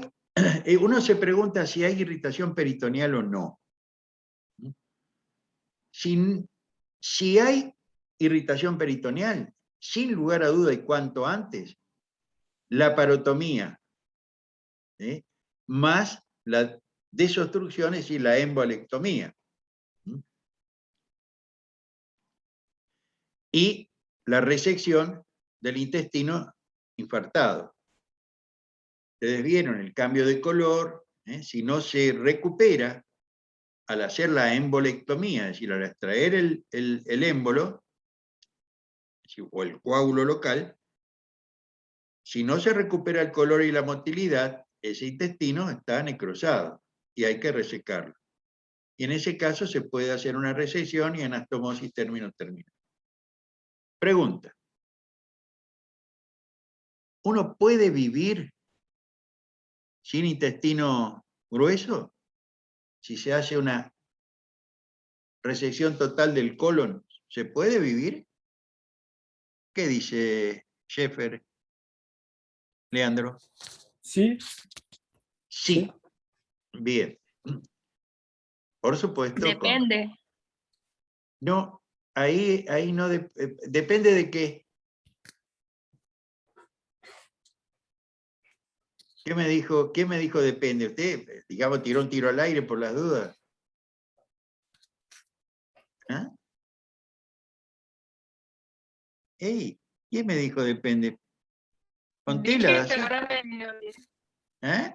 uno se pregunta si hay irritación peritoneal o no. Si hay irritación peritoneal, sin lugar a duda y cuanto antes, la parotomía, más la desobstrucción, es decir, la embolectomía. Y la resección del intestino infartado. Ustedes vieron el cambio de color, si no se recupera al hacer la embolectomía, es decir, al extraer el émbolo, o el coágulo local, si no se recupera el color y la motilidad, ese intestino está necrosado y hay que resecarlo. Y en ese caso se puede hacer una resección y anastomosis término-terminal. Pregunta. ¿Uno puede vivir sin intestino grueso? Si se hace una resección total del colon, ¿se puede vivir? ¿Qué dice Schaeffer, Leandro? Sí. Sí. Bien. Por supuesto. Depende. No, ahí no depende de qué. ¿Qué me dijo depende? Usted, digamos, tiró un tiro al aire por las dudas. ¿Ah? Ey, ¿quién me dijo depende? Fontela, ¿sí? ¿Eh?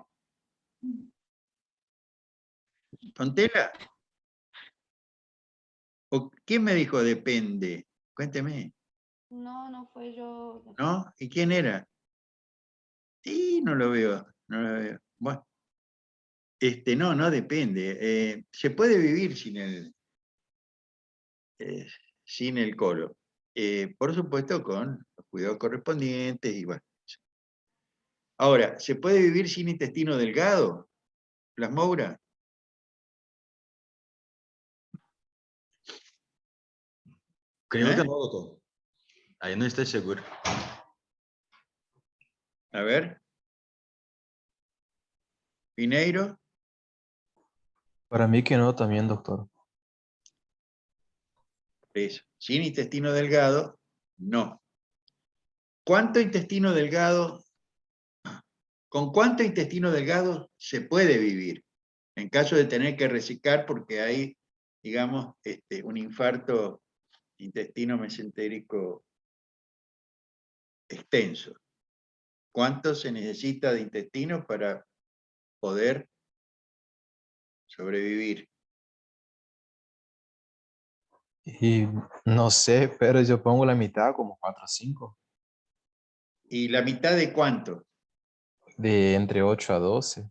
¿Fontela? ¿O quién me dijo depende? Cuénteme, No, no fue yo. ¿no? ¿Y quién era? Sí, no lo veo, no lo veo. Bueno, no depende. Se puede vivir sin el colo. Por supuesto, con los cuidados correspondientes y bueno. Ahora, ¿se puede vivir sin intestino delgado? ¿Plasmoura? Creo que ¿Eh? no, doctor. Ahí no estoy seguro. A ver. Pineiro. Para mí que no también, doctor. Eso. Sin intestino delgado, no. ¿Cuánto intestino delgado? ¿Con cuánto intestino delgado se puede vivir? En caso de tener que resecar porque hay, digamos, un infarto intestino mesentérico extenso. ¿Cuánto se necesita de intestino para poder sobrevivir? Y no sé, pero yo pongo la mitad, como 4 o 5. ¿Y la mitad de cuánto? De entre 8 a 12.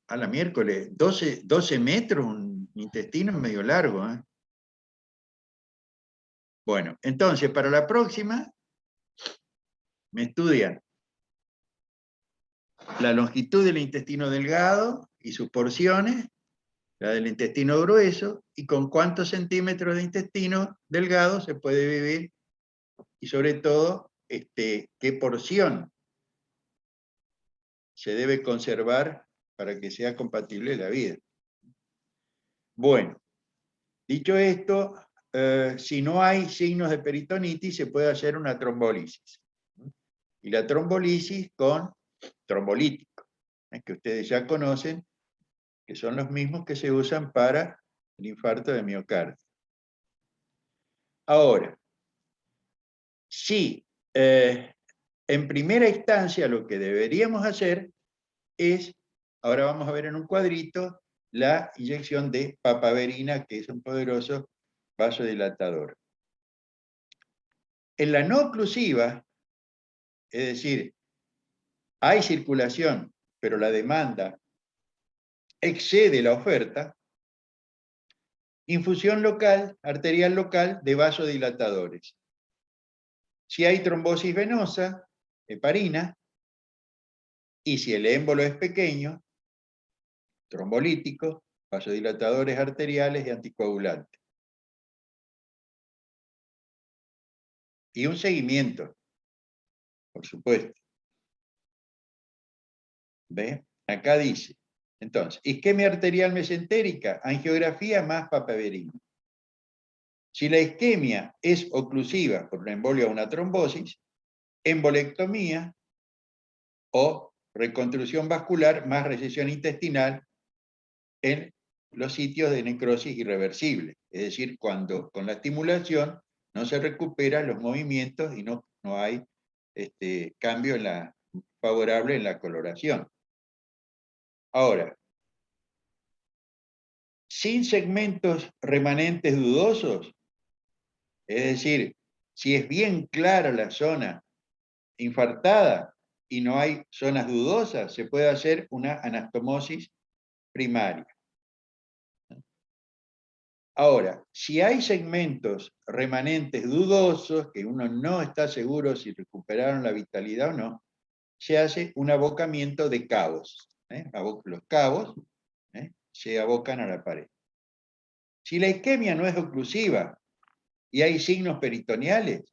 A la miércoles, 12 metros, un intestino medio largo. Bueno, entonces para la próxima me estudian la longitud del intestino delgado y sus porciones, la del intestino grueso, y con cuántos centímetros de intestino delgado se puede vivir, y sobre todo, qué porción se debe conservar para que sea compatible la vida. Bueno, dicho esto, si no hay signos de peritonitis, se puede hacer una trombolisis. Y la trombolisis con trombolítico, que ustedes ya conocen, que son los mismos que se usan para el infarto de miocardio. Ahora, si en primera instancia lo que deberíamos hacer es, ahora vamos a ver en un cuadrito, la inyección de papaverina, que es un poderoso vasodilatador. En la no oclusiva, es decir, hay circulación, pero la demanda excede la oferta, infusión local, arterial local de vasodilatadores. Si hay trombosis venosa, heparina, y si el émbolo es pequeño, trombolítico, vasodilatadores arteriales y anticoagulantes. Y un seguimiento, por supuesto. ¿Ve? Acá dice, entonces, isquemia arterial mesentérica, angiografía más papaverina. Si la isquemia es oclusiva por una embolia o una trombosis, embolectomía o reconstrucción vascular más recesión intestinal en los sitios de necrosis irreversible. Es decir, cuando con la estimulación no se recuperan los movimientos y no hay cambio favorable en la coloración. Ahora, sin segmentos remanentes dudosos, es decir, si es bien clara la zona infartada y no hay zonas dudosas, se puede hacer una anastomosis primaria. Ahora, si hay segmentos remanentes dudosos, que uno no está seguro si recuperaron la vitalidad o no, se hace un abocamiento de cabos. Los cabos se abocan a la pared. Si la isquemia no es oclusiva y hay signos peritoneales,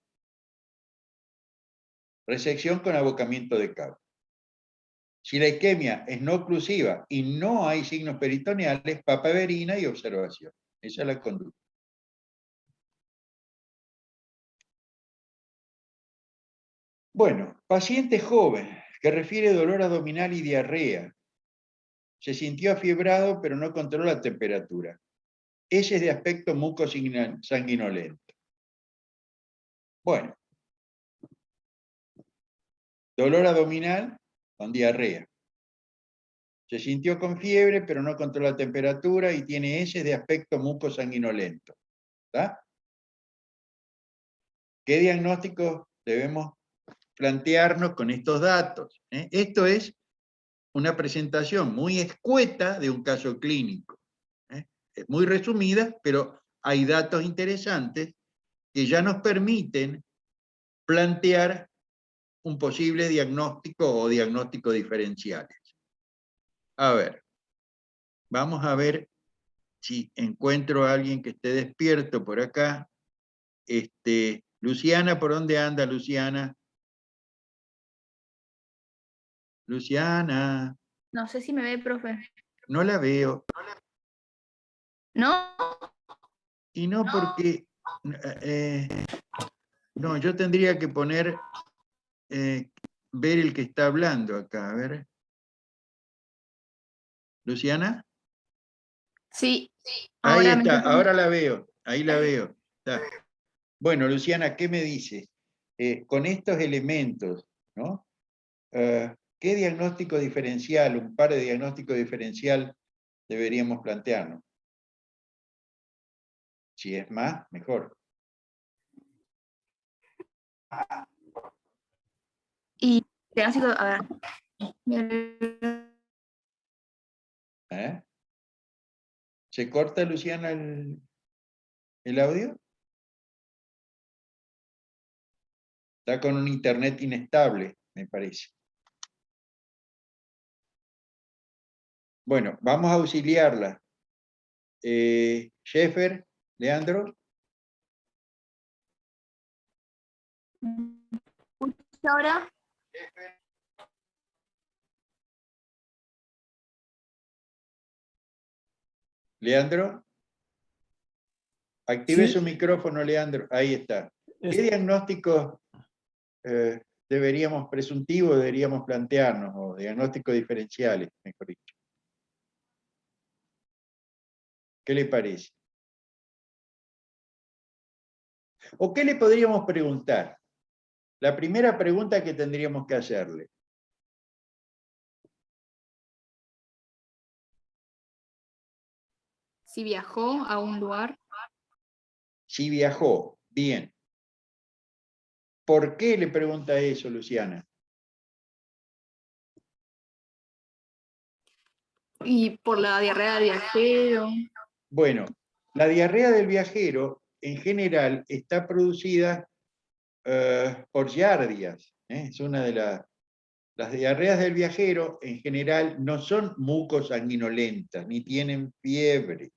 resección con abocamiento de cabo. Si la isquemia es no oclusiva y no hay signos peritoneales, papaverina y observación. Esa es la conducta. Bueno, paciente joven que refiere dolor abdominal y diarrea. Se sintió afiebrado pero no controló la temperatura. Ese es de aspecto mucosanguinolento. Bueno, dolor abdominal con diarrea. Se sintió con fiebre, pero no controla la temperatura y tiene heces de aspecto mucosanguinolento. ¿Está? ¿Qué diagnóstico debemos plantearnos con estos datos? Esto es una presentación muy escueta de un caso clínico. Es muy resumida, pero hay datos interesantes que ya nos permiten plantear un posible diagnóstico o diagnóstico diferenciales. A ver, vamos a ver si encuentro a alguien que esté despierto por acá. Luciana, ¿por dónde anda Luciana? Luciana, No sé si me ve, profe. no la veo. ¿No? Y no porque, no, yo tendría que poner, ver el que está hablando acá, a ver. ¿Luciana? Sí. Ahí Ahora me está, escuchan. ahora la veo, ahí la veo. Está. Bueno, Luciana, ¿qué me dices? Con estos elementos, ¿no? ¿Qué diagnóstico diferencial, un par de diagnóstico diferencial deberíamos plantearnos? Si es más, mejor. Y diagnóstico, a ver. ¿Eh? ¿Se corta, Luciana, el audio? Está con un internet inestable, me parece. Bueno, vamos a auxiliarla. Sheffer, Leandro. Ahora. Leandro. Active Sí. su micrófono, Leandro. Ahí está. ¿Qué diagnósticos deberíamos, presuntivos, deberíamos plantearnos? O diagnósticos diferenciales, mejor dicho. ¿Qué le parece? ¿O qué le podríamos preguntar? La primera pregunta que tendríamos que hacerle. Si viajó a un lugar. Si viajó, bien. ¿Por qué le pregunta eso, Luciana? Y por la diarrea del viajero. Bueno, la diarrea del viajero en general está producida por giardias. Es una de las diarreas del viajero en general no son mucosanguinolentas, ni tienen fiebre.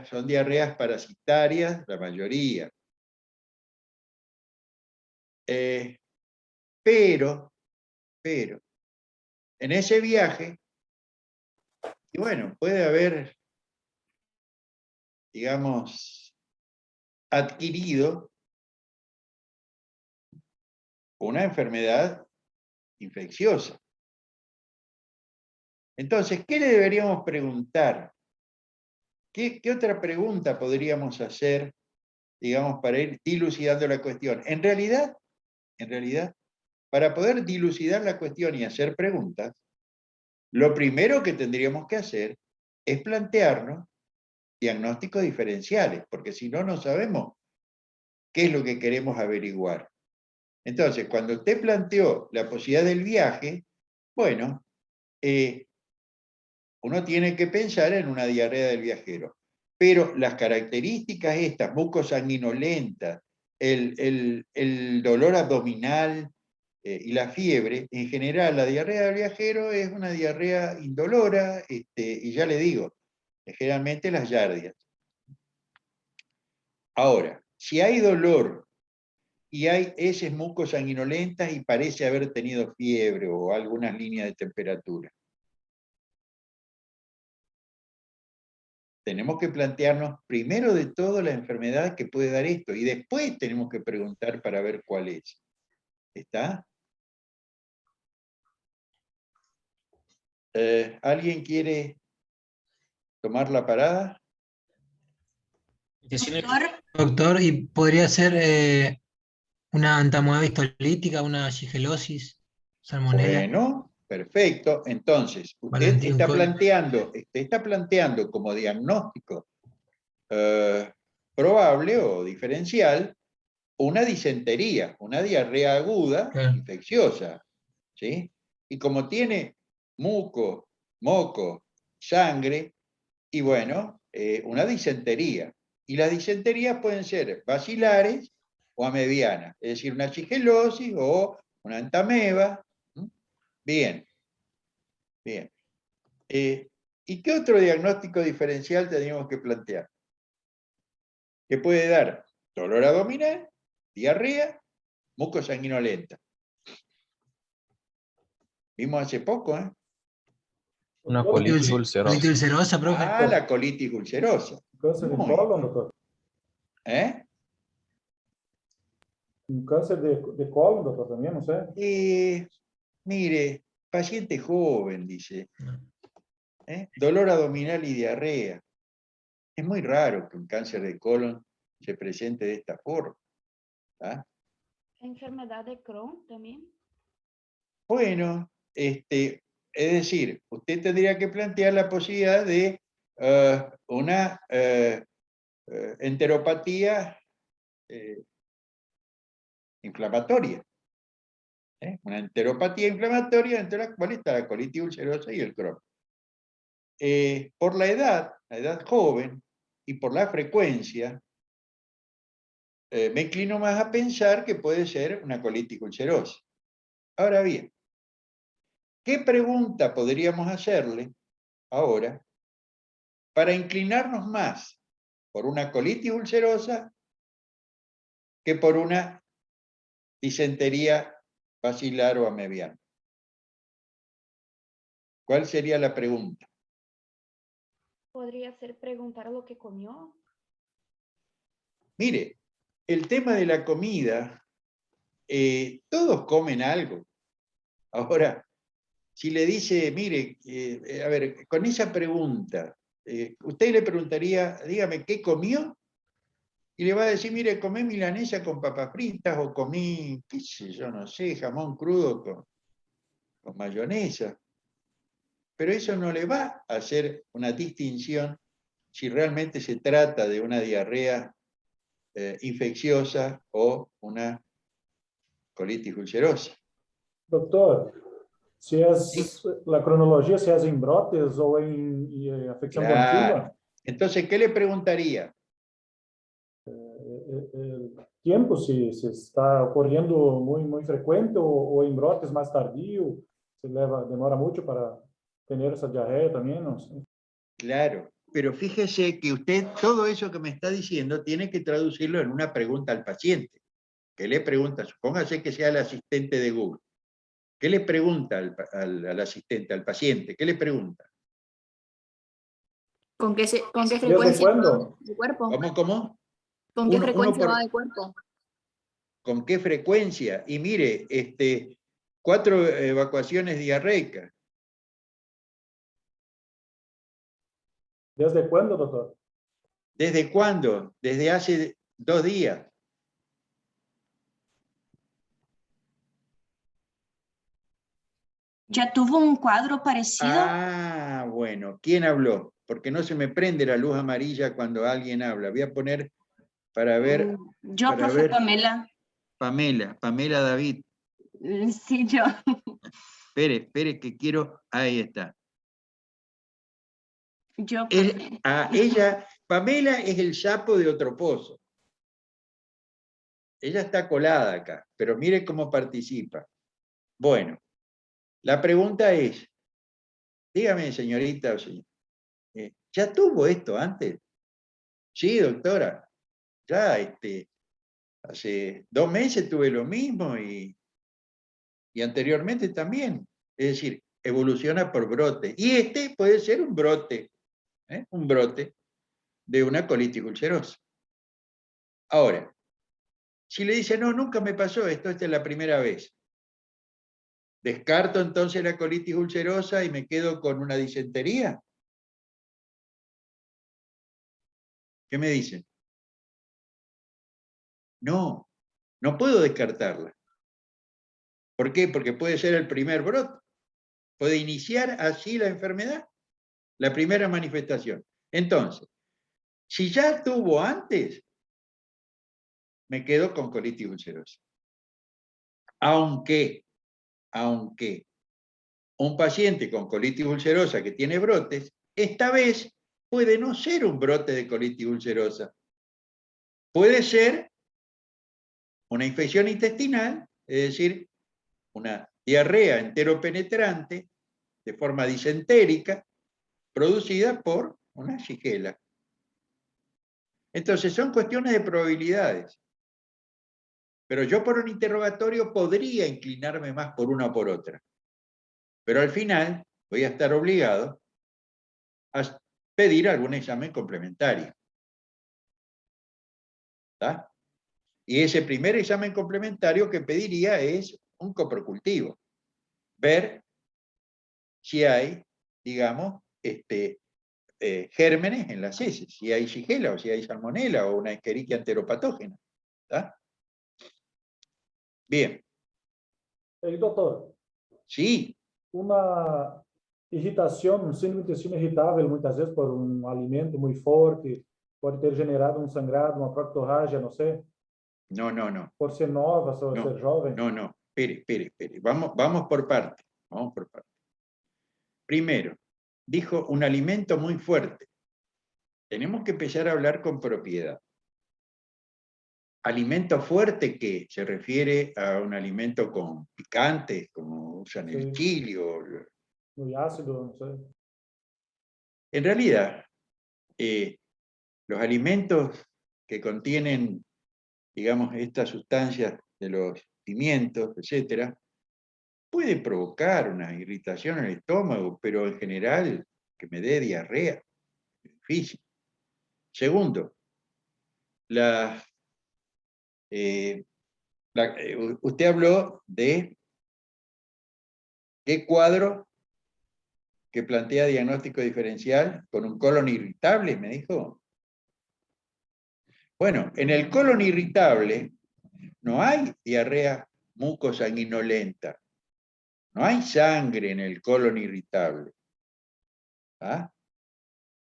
Son diarreas parasitarias, la mayoría. Pero, en ese viaje, y bueno, puede haber, digamos, adquirido una enfermedad infecciosa. Entonces, ¿qué le deberíamos preguntar? ¿Qué otra pregunta podríamos hacer, digamos, para ir dilucidando la cuestión? En realidad, para poder dilucidar la cuestión y hacer preguntas, lo primero que tendríamos que hacer es plantearnos diagnósticos diferenciales, porque si no, no sabemos qué es lo que queremos averiguar. Entonces, cuando usted planteó la posibilidad del viaje, bueno, uno tiene que pensar en una diarrea del viajero. Pero las características estas, mucosanguinolentas, el dolor abdominal y la fiebre, en general la diarrea del viajero es una diarrea indolora, y ya le digo, generalmente las giardias. Ahora, si hay dolor y hay heces mucosanguinolentas y parece haber tenido fiebre o algunas líneas de temperatura, tenemos que plantearnos primero de todo la enfermedad que puede dar esto y después tenemos que preguntar para ver cuál es. ¿Está? ¿Alguien quiere tomar la parada? Doctor, ¿y podría ser una antamoeba histolítica, una shigelosis, salmonela? Bueno, perfecto. Entonces, usted Valentín está planteando como diagnóstico probable o diferencial una disentería, una diarrea aguda, infecciosa, ¿sí? Y como tiene muco, moco, sangre, y bueno, una disentería. Y las disenterías pueden ser bacilares o amebianas, es decir, una shigelosis o una antameba. Bien, bien. ¿Y qué otro diagnóstico diferencial teníamos que plantear? Que puede dar dolor abdominal, diarrea, mucosanguinolenta. Vimos hace poco, ¿eh? Una colitis ulcerosa. Colitis ulcerosa, profe. Ah, la colitis ulcerosa. Câncer de Muy cólon, bien. doutor? ¿Eh? Un câncer de cólon, doutor, también, no sé. Mire, paciente joven, dice. Dolor abdominal y diarrea. Es muy raro que un cáncer de colon se presente de esta forma. ¿Ah? Enfermedad de Crohn también. Bueno, es decir, usted tendría que plantear la posibilidad de una enteropatía inflamatoria. Una enteropatía inflamatoria entre la cual está la colitis ulcerosa y el Crohn. Por la edad joven y por la frecuencia, me inclino más a pensar que puede ser una colitis ulcerosa. Ahora bien, ¿qué pregunta podríamos hacerle ahora para inclinarnos más por una colitis ulcerosa que por una disentería bacilar o amebiana? ¿Cuál sería la pregunta? Podría ser preguntar lo que comió. Mire, el tema de la comida, todos comen algo. Ahora, si le dice, mire, a ver, con esa pregunta, usted le preguntaría, dígame, ¿qué comió? Y le va a decir, mire, comí milanesa con papas fritas o comí, qué sé yo, no sé, jamón crudo con mayonesa. Pero eso no le va a hacer una distinción si realmente se trata de una diarrea infecciosa o una colitis ulcerosa. Doctor, si es la cronología, si es en brotes o en afección Claro. continua, Entonces, ¿qué le preguntaría? el tiempo, si está ocurriendo muy frecuente o en brotes más tardío, demora mucho para tener esa diarrea también, no sé. Claro, pero fíjese que usted todo eso que me está diciendo tiene que traducirlo en una pregunta al paciente. ¿Qué le pregunta? Supóngase que sea el asistente de Google. ¿Qué le pregunta al asistente, al paciente? ¿Qué le pregunta? ¿Con qué ¿Desde frecuencia cuándo? va de cuerpo? ¿Cómo? ¿Con qué frecuencia va de cuerpo? ¿Con qué frecuencia? Y mire, 4 evacuaciones diarreicas. ¿Desde cuándo, doctor? ¿Desde cuándo? Desde hace 2 días. ¿Ya tuvo un cuadro parecido? Ah, bueno. ¿Quién habló? Porque no se me prende la luz amarilla cuando alguien habla. Voy a poner para ver. Yo, profe Pamela. Pamela David. Sí, yo. Espere, que quiero. Ahí está. Yo, Ella, Pamela es el sapo de otro pozo. Ella está colada acá, pero mire cómo participa. Bueno, la pregunta es, dígame, señorita o señor, ¿ya tuvo esto antes? Sí, doctora, ya hace 2 meses tuve lo mismo y anteriormente también. Es decir, evoluciona por brote. Y puede ser un brote de una colitis ulcerosa. Ahora, si le dice, no, nunca me pasó esto, esta es la primera vez. ¿Descarto entonces la colitis ulcerosa y me quedo con una disentería? ¿Qué me dicen? No, no puedo descartarla. ¿Por qué? Porque puede ser el primer brote. Puede iniciar así la enfermedad, la primera manifestación. Entonces, si ya tuvo antes, me quedo con colitis ulcerosa. Aunque un paciente con colitis ulcerosa que tiene brotes, esta vez puede no ser un brote de colitis ulcerosa. Puede ser una infección intestinal, es decir, una diarrea enteropenetrante de forma disentérica producida por una shigella. Entonces son cuestiones de probabilidades. Pero yo por un interrogatorio podría inclinarme más por una o por otra. Pero al final voy a estar obligado a pedir algún examen complementario. ¿Está? Y ese primer examen complementario que pediría es un coprocultivo. Ver si hay, digamos, gérmenes en las heces, si hay shigella o si hay salmonela o una Escherichia enteropatógena. ¿Está? Bien. Doutor. Sí. Uma irritação, um síndrome do intestino irritável, muitas vezes por um alimento muito forte, pode ter generado um sangrado, uma proctorragia, não sei. No, no, no. Por ser nova, por no, ser joven. No, no. Espere. Vamos por parte. Vamos por parte. Primero, dijo un alimento muy fuerte. Tenemos que empezar a hablar con propiedad. Alimento fuerte que se refiere a un alimento con picantes, como usan el chili o... Muy ácido, no sé. En realidad, los alimentos que contienen, digamos, estas sustancias de los pimientos, etcétera, pueden provocar una irritación en el estómago, pero en general que me dé diarrea es difícil. Segundo, usted habló de qué cuadro que plantea diagnóstico diferencial con un colon irritable, me dijo. Bueno, en el colon irritable no hay diarrea mucosanguinolenta, no hay sangre en el colon irritable. ¿Ah?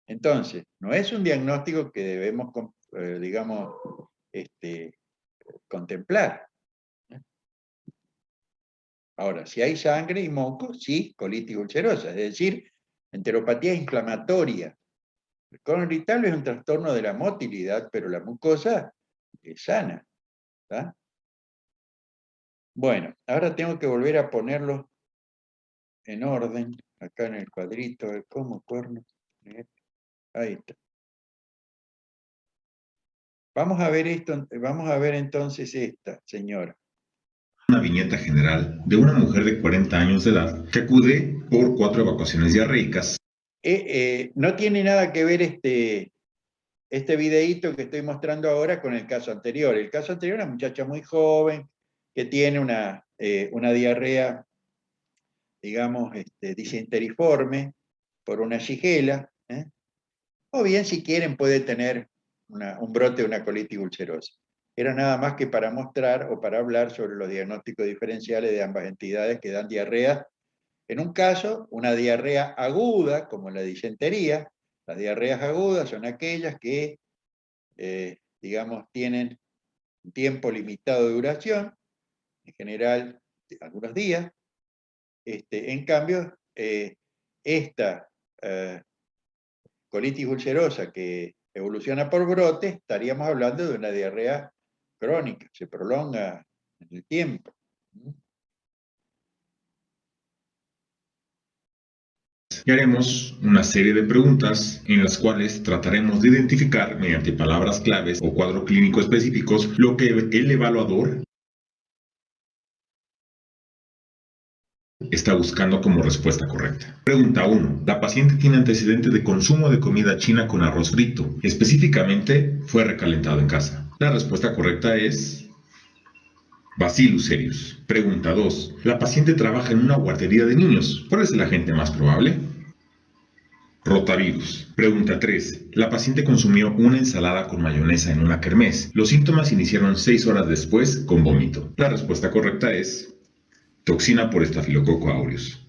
Entonces, no es un diagnóstico que debemos, digamos, contemplar. Ahora, si hay sangre y moco, sí, colitis ulcerosa, es decir, enteropatía inflamatoria. El colon irritable es un trastorno de la motilidad, pero la mucosa es sana. ¿Tá? Bueno, ahora tengo que volver a ponerlo en orden, acá en el cuadrito, ¿cómo cuerno? Ahí está. Vamos a ver esto, vamos a ver entonces esta, señora. Una viñeta general de una mujer de 40 años de edad que acude por 4 evacuaciones diarreicas. No tiene nada que ver este videíto que estoy mostrando ahora con el caso anterior. El caso anterior es una muchacha muy joven que tiene una diarrea, digamos, disenteriforme por una shigella, o bien, si quieren, puede tener un brote de una colitis ulcerosa. Era nada más que para mostrar o para hablar sobre los diagnósticos diferenciales de ambas entidades que dan diarrea. En un caso, una diarrea aguda, como la disentería. Las diarreas agudas son aquellas que, digamos, tienen un tiempo limitado de duración, en general algunos días. En cambio, esta colitis ulcerosa que evoluciona por brote, estaríamos hablando de una diarrea crónica, se prolonga en el tiempo. Y haremos una serie de preguntas en las cuales trataremos de identificar mediante palabras claves o cuadro clínico específicos lo que el evaluador está buscando como respuesta correcta. Pregunta 1. La paciente tiene antecedentes de consumo de comida china con arroz frito. Específicamente, fue recalentado en casa. La respuesta correcta es Bacillus cereus. Pregunta 2. La paciente trabaja en una guardería de niños. ¿Cuál es el agente más probable? Rotavirus. Pregunta 3. La paciente consumió una ensalada con mayonesa en una kermés. Los síntomas iniciaron 6 horas después con vómito. La respuesta correcta es toxina por Staphylococcus aureus.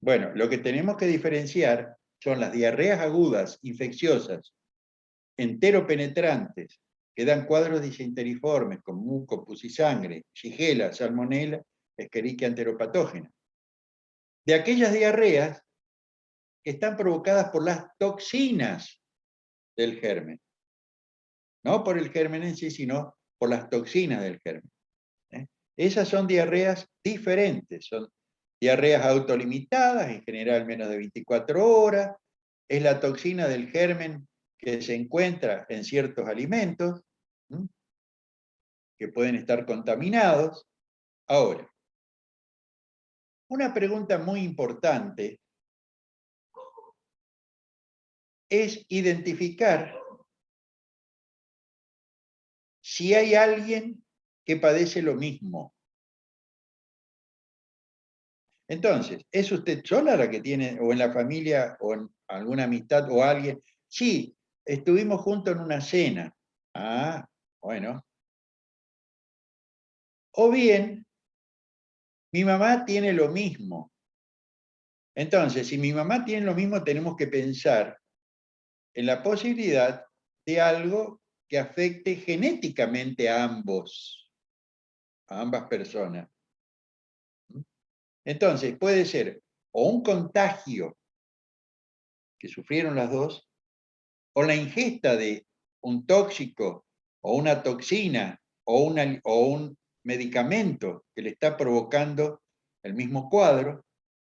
Bueno, lo que tenemos que diferenciar son las diarreas agudas, infecciosas, enteropenetrantes, que dan cuadros disenteriformes con muco, pus y sangre, shigella, salmonella, escherichia enteropatógena. De aquellas diarreas que están provocadas por las toxinas del germen. No por el germen en sí, sino por las toxinas del germen. Esas son diarreas diferentes, son diarreas autolimitadas, en general menos de 24 horas, es la toxina del germen que se encuentra en ciertos alimentos, que pueden estar contaminados. Ahora, una pregunta muy importante es identificar si hay alguien que padece lo mismo. Entonces, ¿es usted sola la que tiene, o en la familia, o en alguna amistad, o alguien? Sí, estuvimos juntos en una cena. Ah, bueno. O bien, mi mamá tiene lo mismo. Entonces, si mi mamá tiene lo mismo, tenemos que pensar en la posibilidad de algo que afecte genéticamente a ambas personas. Entonces, puede ser o un contagio que sufrieron las dos, o la ingesta de un tóxico, o una toxina, o un medicamento que le está provocando el mismo cuadro.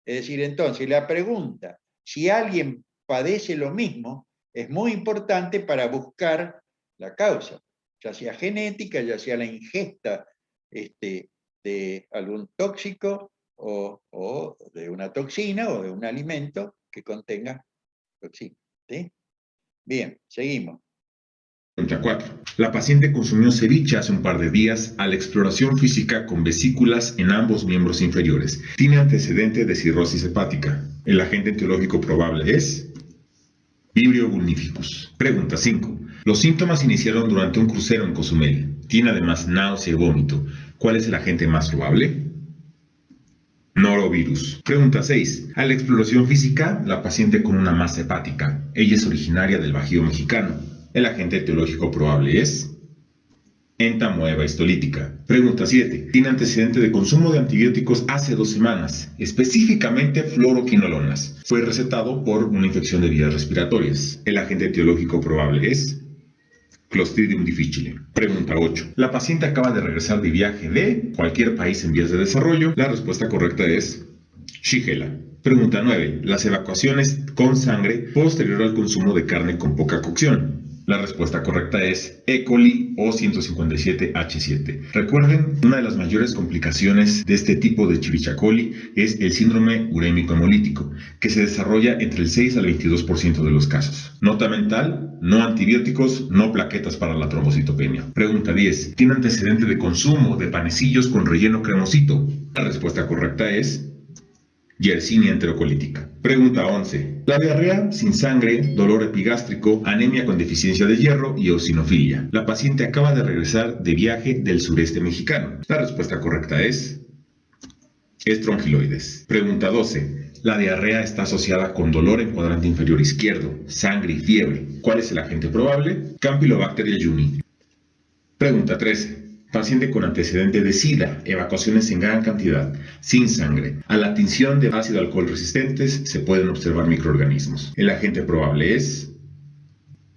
Es decir, entonces, la pregunta, si alguien padece lo mismo, es muy importante para buscar la causa, ya sea genética, ya sea la ingesta de algún tóxico, o de una toxina, o de un alimento que contenga toxina. ¿Sí? Bien, seguimos. Pregunta 4. La paciente consumió ceviche hace un par de días a la exploración física con vesículas en ambos miembros inferiores. Tiene antecedente de cirrosis hepática. El agente etiológico probable es Vibrio vulnificus. Pregunta 5. Los síntomas iniciaron durante un crucero en Cozumel. Tiene además náusea y vómito. ¿Cuál es el agente más probable? Norovirus. Pregunta 6. A la exploración física, la paciente con una masa hepática. Ella es originaria del Bajío mexicano. El agente etiológico probable es entamoeba histolítica. Pregunta 7. Tiene antecedente de consumo de antibióticos hace 2 semanas, específicamente fluoroquinolonas. Fue recetado por una infección de vías respiratorias. El agente etiológico probable es Clostridium difficile. Pregunta 8. La paciente acaba de regresar de viaje de cualquier país en vías de desarrollo. La respuesta correcta es Shigella. Pregunta 9. Las evacuaciones con sangre posterior al consumo de carne con poca cocción. La respuesta correcta es E. coli o 157H7. Recuerden, una de las mayores complicaciones de este tipo de Escherichia coli es el síndrome urémico hemolítico, que se desarrolla entre el 6 al 22% de los casos. Nota mental, no antibióticos, no plaquetas para la trombocitopenia. Pregunta 10. ¿Tiene antecedente de consumo de panecillos con relleno cremosito? La respuesta correcta es Yersinia enterocolítica. Pregunta 11. La diarrea sin sangre, dolor epigástrico, anemia con deficiencia de hierro y eosinofilia. La paciente acaba de regresar de viaje del sureste mexicano. La respuesta correcta es estrongiloides. Pregunta 12. La diarrea está asociada con dolor en cuadrante inferior izquierdo, sangre y fiebre. ¿Cuál es el agente probable? Campylobacter jejuni. Pregunta 13. Paciente con antecedente de SIDA, evacuaciones en gran cantidad, sin sangre. A la tinción de ácido alcohol resistentes se pueden observar microorganismos. El agente probable es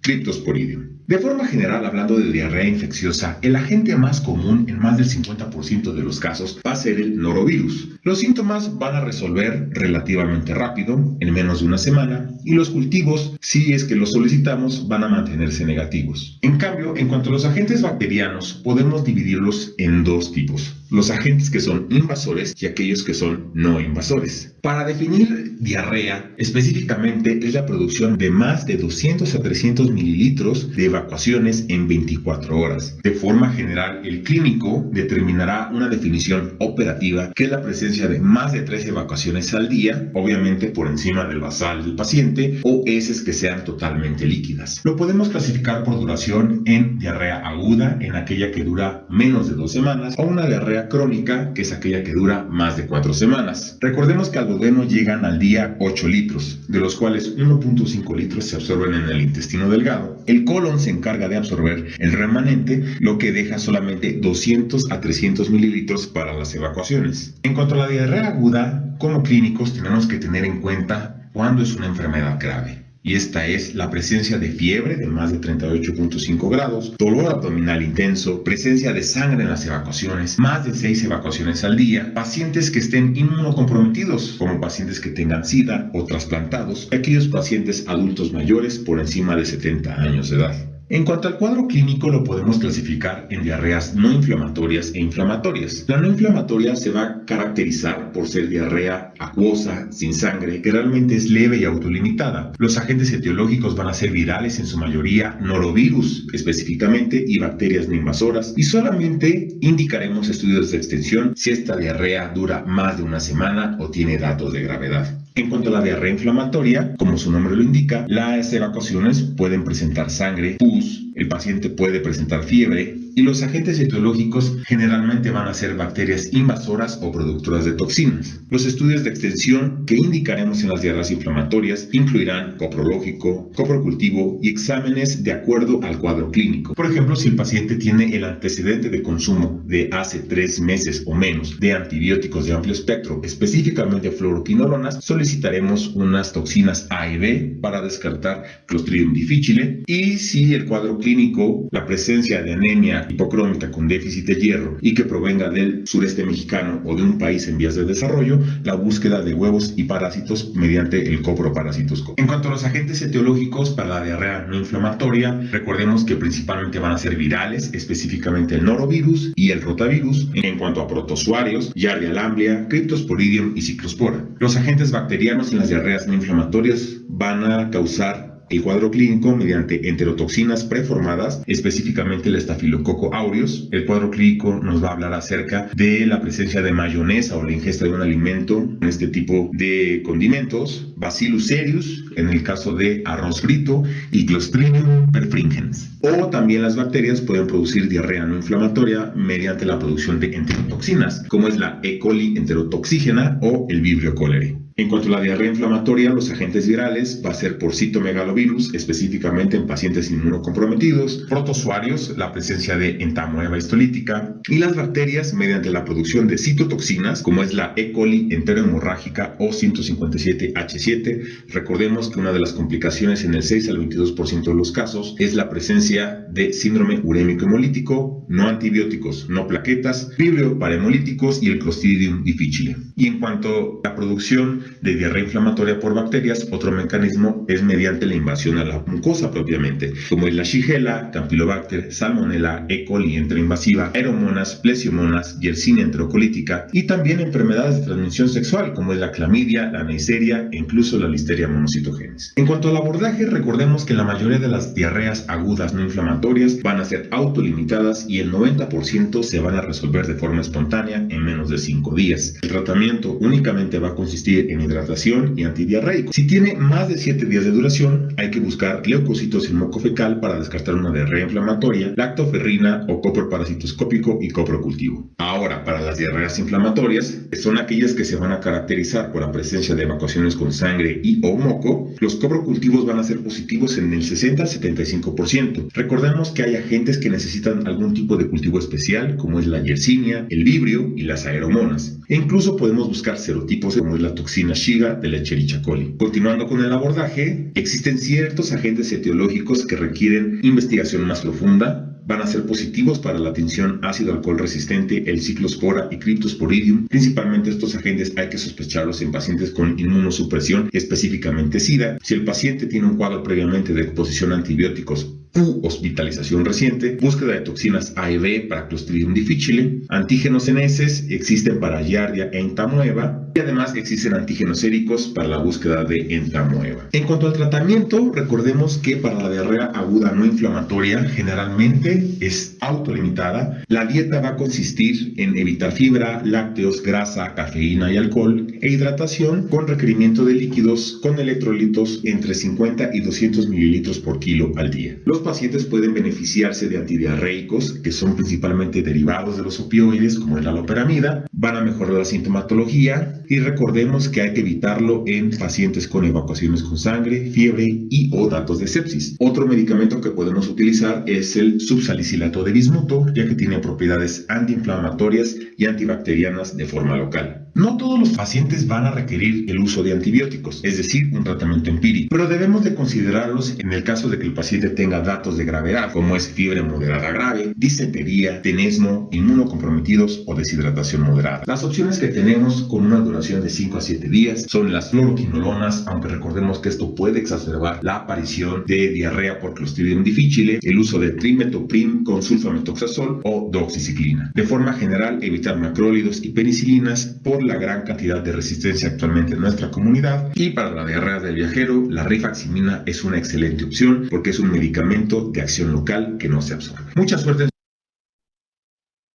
Cryptosporidium. De forma general, hablando de diarrea infecciosa, el agente más común en más del 50% de los casos va a ser el norovirus. Los síntomas van a resolver relativamente rápido, en menos de una semana, y los cultivos, si es que los solicitamos, van a mantenerse negativos. En cambio, en cuanto a los agentes bacterianos, podemos dividirlos en 2 tipos. los agentes que son invasores y aquellos que son no invasores. Para definir diarrea, específicamente es la producción de más de 200 a 300 mililitros de evacuaciones en 24 horas. De forma general, el clínico determinará una definición operativa, que es la presencia de más de 3 evacuaciones al día, obviamente por encima del basal del paciente, o heces que sean totalmente líquidas. Lo podemos clasificar por duración en diarrea aguda, en aquella que dura menos de 2 semanas, o una diarrea crónica, que es aquella que dura más de 4 semanas. Recordemos que al duodeno llegan al día 8 litros, de los cuales 1.5 litros se absorben en el intestino delgado. El colon se encarga de absorber el remanente, lo que deja solamente 200 a 300 mililitros para las evacuaciones. En cuanto a la diarrea aguda, como clínicos tenemos que tener en cuenta cuándo es una enfermedad grave. Y esta es la presencia de fiebre de más de 38.5 grados, dolor abdominal intenso, presencia de sangre en las evacuaciones, más de 6 evacuaciones al día, pacientes que estén inmunocomprometidos, como pacientes que tengan SIDA o trasplantados, y aquellos pacientes adultos mayores por encima de 70 años de edad. En cuanto al cuadro clínico, lo podemos clasificar en diarreas no inflamatorias e inflamatorias. La no inflamatoria se va a caracterizar por ser diarrea acuosa, sin sangre, que realmente es leve y autolimitada. Los agentes etiológicos van a ser virales, en su mayoría norovirus específicamente, y bacterias no invasoras, y solamente indicaremos estudios de extensión si esta diarrea dura más de una semana o tiene datos de gravedad. En cuanto a la diarrea inflamatoria, como su nombre lo indica, las evacuaciones pueden presentar sangre, pus, el paciente puede presentar fiebre, y los agentes etiológicos generalmente van a ser bacterias invasoras o productoras de toxinas. Los estudios de extensión que indicaremos en las diarreas inflamatorias incluirán coprológico, coprocultivo y exámenes de acuerdo al cuadro clínico. Por ejemplo, si el paciente tiene el antecedente de consumo de hace 3 meses o menos de antibióticos de amplio espectro, específicamente fluoroquinolonas, solicitaremos unas toxinas A y B para descartar Clostridium difficile, y si el cuadro clínico, la presencia de anemia hipocrómica con déficit de hierro y que provenga del sureste mexicano o de un país en vías de desarrollo, la búsqueda de huevos y parásitos mediante el coproparasitoscopio. En cuanto a los agentes etiológicos para la diarrea no inflamatoria, recordemos que principalmente van a ser virales, específicamente el norovirus y el rotavirus. En cuanto a protozoarios, Giardia lamblia, Cryptosporidium y Ciclospora. Los agentes bacterianos en las diarreas no inflamatorias van a causar el cuadro clínico mediante enterotoxinas preformadas, específicamente el Staphylococcus aureus. El cuadro clínico nos va a hablar acerca de la presencia de mayonesa o la ingesta de un alimento en este tipo de condimentos, Bacillus cereus en el caso de arroz frito y Clostridium perfringens. O también las bacterias pueden producir diarrea no inflamatoria mediante la producción de enterotoxinas, como es la E. coli enterotoxígena o el Vibrio cholerae. En cuanto a la diarrea inflamatoria, los agentes virales va a ser por citomegalovirus, específicamente en pacientes inmunocomprometidos, protozoarios, la presencia de entamoeba histolítica, y las bacterias mediante la producción de citotoxinas, como es la E. coli enterohemorrágica o 157H7. Recordemos que una de las complicaciones en el 6 al 22% de los casos es la presencia de síndrome urémico hemolítico, no antibióticos, no plaquetas, vibrio parahemolíticos y el Clostridium difficile. Y en cuanto a la producción de diarrea inflamatoria por bacterias, otro mecanismo es mediante la invasión a la mucosa propiamente, como es la Shigella, Campylobacter, Salmonella, E. coli enteroinvasiva, Aeromonas, Plesiomonas, Yersinia enterocolítica, y también enfermedades de transmisión sexual, como es la clamidia, la neisseria e incluso la Listeria monocytogenes. En cuanto al abordaje, recordemos que la mayoría de las diarreas agudas no inflamatorias van a ser autolimitadas y el 90% se van a resolver de forma espontánea en menos de 5 días. El tratamiento únicamente va a consistir en hidratación y antidiarreico. Si tiene más de 7 días de duración, hay que buscar leucocitos en moco fecal para descartar una diarrea inflamatoria, lactoferrina o coproparasitoscópico y coprocultivo. Ahora, para las diarreas inflamatorias, que son aquellas que se van a caracterizar por la presencia de evacuaciones con sangre y o moco, los coprocultivos van a ser positivos en el 60 al 75%. Recordemos que hay agentes que necesitan algún tipo de cultivo especial, como es la yersinia, el vibrio y las aeromonas. E incluso podemos buscar serotipos como es la toxina Shiga de la Escherichia coli. Continuando con el abordaje, existen ciertos agentes etiológicos que requieren investigación más profunda. Van a ser positivos para la tinción ácido-alcohol resistente, el Ciclospora y Cryptosporidium. Principalmente estos agentes hay que sospecharlos en pacientes con inmunosupresión, específicamente SIDA. Si el paciente tiene un cuadro previamente de exposición a antibióticos U, hospitalización reciente, búsqueda de toxinas A y B para Clostridium difficile, antígenos en heces existen para Giardia e Entamoeba, y además existen antígenos séricos para la búsqueda de Entamoeba. En cuanto al tratamiento, recordemos que para la diarrea aguda no inflamatoria generalmente es autolimitada. La dieta va a consistir en evitar fibra, lácteos, grasa, cafeína y alcohol, e hidratación con requerimiento de líquidos con electrolitos entre 50 y 200 mililitros por kilo al día. Los pacientes pueden beneficiarse de antidiarreicos, que son principalmente derivados de los opioides, como es la loperamida, van a mejorar la sintomatología, y recordemos que hay que evitarlo en pacientes con evacuaciones con sangre, fiebre y o datos de sepsis. Otro medicamento que podemos utilizar es el subsalicilato de bismuto, ya que tiene propiedades antiinflamatorias y antibacterianas de forma local. No todos los pacientes van a requerir el uso de antibióticos, es decir, un tratamiento empírico, pero debemos de considerarlos en el caso de que el paciente tenga datos de gravedad, como es fiebre moderada grave, disentería, tenesmo, inmunocomprometidos o deshidratación moderada. Las opciones que tenemos con una duración de 5 a 7 días son las fluoroquinolonas, aunque recordemos que esto puede exacerbar la aparición de diarrea por Clostridium difficile, el uso de trimetoprim con sulfamethoxazol o doxiciclina. De forma general, evitar macrólidos y penicilinas por la gran cantidad de resistencia actualmente en nuestra comunidad. Y para la diarrea del viajero, la rifaximina es una excelente opción porque es un medicamento de acción local que no se absorbe. Mucha suerte.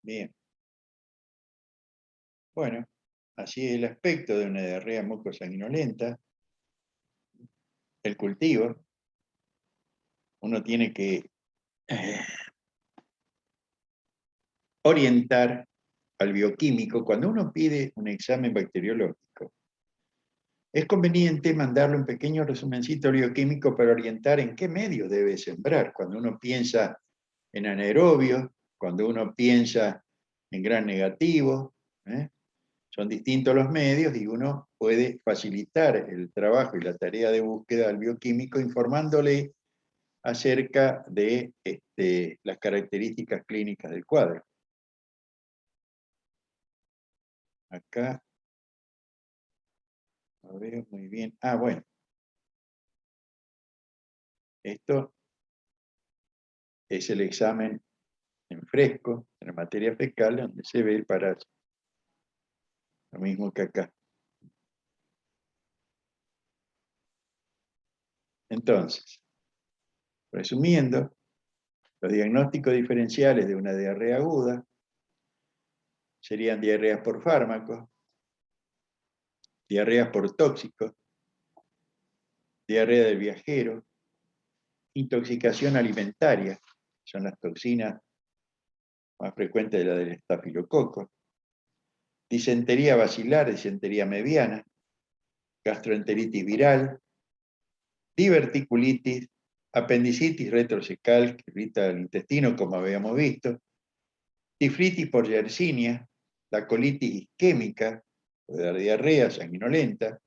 Bien. Bueno, así es el aspecto de una diarrea mucosanguinolenta. El cultivo. Uno tiene que orientar al bioquímico. Cuando uno pide un examen bacteriológico, es conveniente mandarle un pequeño resumencito bioquímico para orientar en qué medio debe sembrar. Cuando uno piensa en anaerobio, cuando uno piensa en gran negativo, son distintos los medios y uno puede facilitar el trabajo y la tarea de búsqueda al bioquímico informándole acerca de las características clínicas del cuadro. Acá lo veo muy bien. Ah, bueno. Esto es el examen en fresco, en la materia fecal, donde se ve el parásito. Lo mismo que acá. Entonces, resumiendo, los diagnósticos diferenciales de una diarrea aguda serían diarreas por fármacos, diarreas por tóxicos, diarrea del viajero, intoxicación alimentaria, son las toxinas más frecuentes de la del estafilococo, disentería bacilar, disentería mediana, gastroenteritis viral, diverticulitis, apendicitis retrocecal que irrita el intestino, como habíamos visto, tiflitis por yersinia, la colitis isquémica, puede dar diarrea sanguinolenta,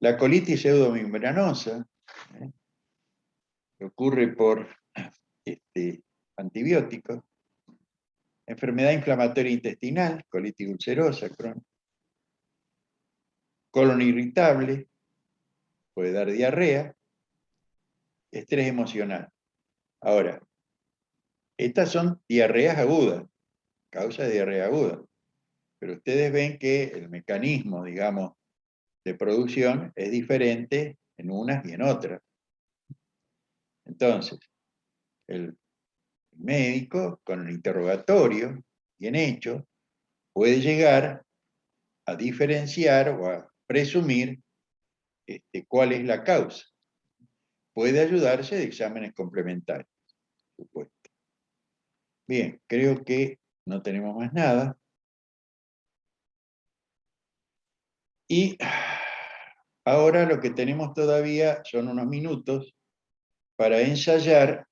la colitis pseudomembranosa, que ocurre por antibióticos, enfermedad inflamatoria intestinal, colitis ulcerosa, Crohn, colon irritable, puede dar diarrea, estrés emocional. Ahora, estas son diarreas agudas, causa de diarrea aguda, pero ustedes ven que el mecanismo, digamos, de producción es diferente en unas y en otras. Entonces, el médico, con el interrogatorio bien hecho, puede llegar a diferenciar o a presumir cuál es la causa. Puede ayudarse de exámenes complementarios, por supuesto. Bien, creo que no tenemos más nada. Y ahora lo que tenemos todavía son unos minutos para ensayar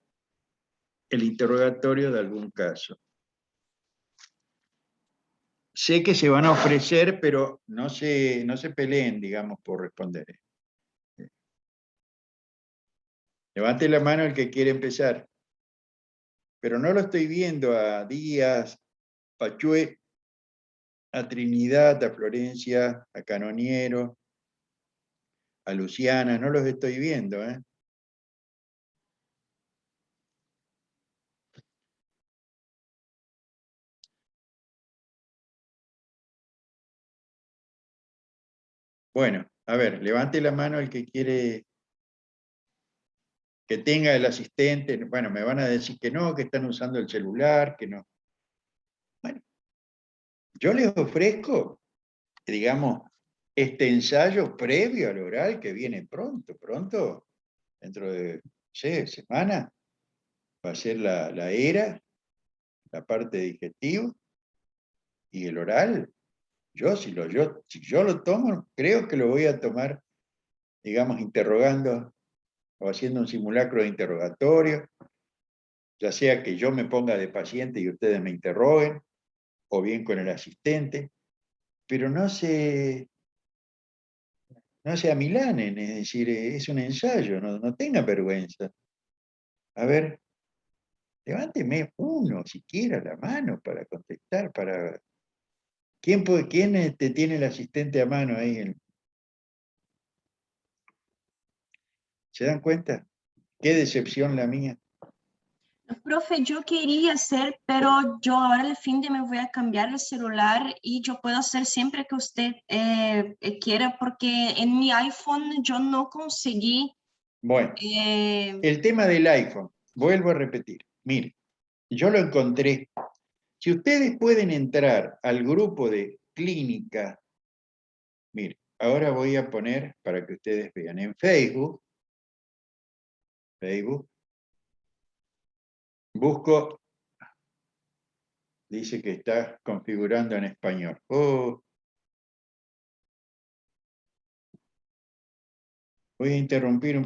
el interrogatorio de algún caso. Sé que se van a ofrecer, pero no se peleen, digamos, por responder. Levante la mano el que quiere empezar. Pero no lo estoy viendo a Díaz, Pachué, a Trinidad, a Florencia, a Canoniero, a Luciana, no los estoy viendo, Bueno, a ver, levante la mano el que quiere que tenga el asistente. Bueno, me van a decir que no, que están usando el celular, que no. Bueno, yo les ofrezco, digamos, este ensayo previo al oral que viene pronto, dentro de, no sé, semana, va a ser la ERA, la parte digestiva, y el oral. Si yo lo tomo, creo que lo voy a tomar, digamos, interrogando o haciendo un simulacro de interrogatorio, ya sea que yo me ponga de paciente y ustedes me interroguen, o bien con el asistente, pero no se amilanen, es decir, es un ensayo, no tengan vergüenza. A ver, levánteme uno, siquiera la mano para contestar, para... ¿Quién tiene el asistente a mano ahí? ¿Se dan cuenta? Qué decepción la mía. Profe, yo quería hacer, pero yo ahora al fin de me voy a cambiar el celular y yo puedo hacer siempre que usted quiera, porque en mi iPhone yo no conseguí. Bueno, el tema del iPhone, vuelvo a repetir. Mire, yo lo encontré. Si ustedes pueden entrar al grupo de clínica, mire, ahora voy a poner para que ustedes vean en Facebook, busco, dice que está configurando en español. Voy a interrumpir un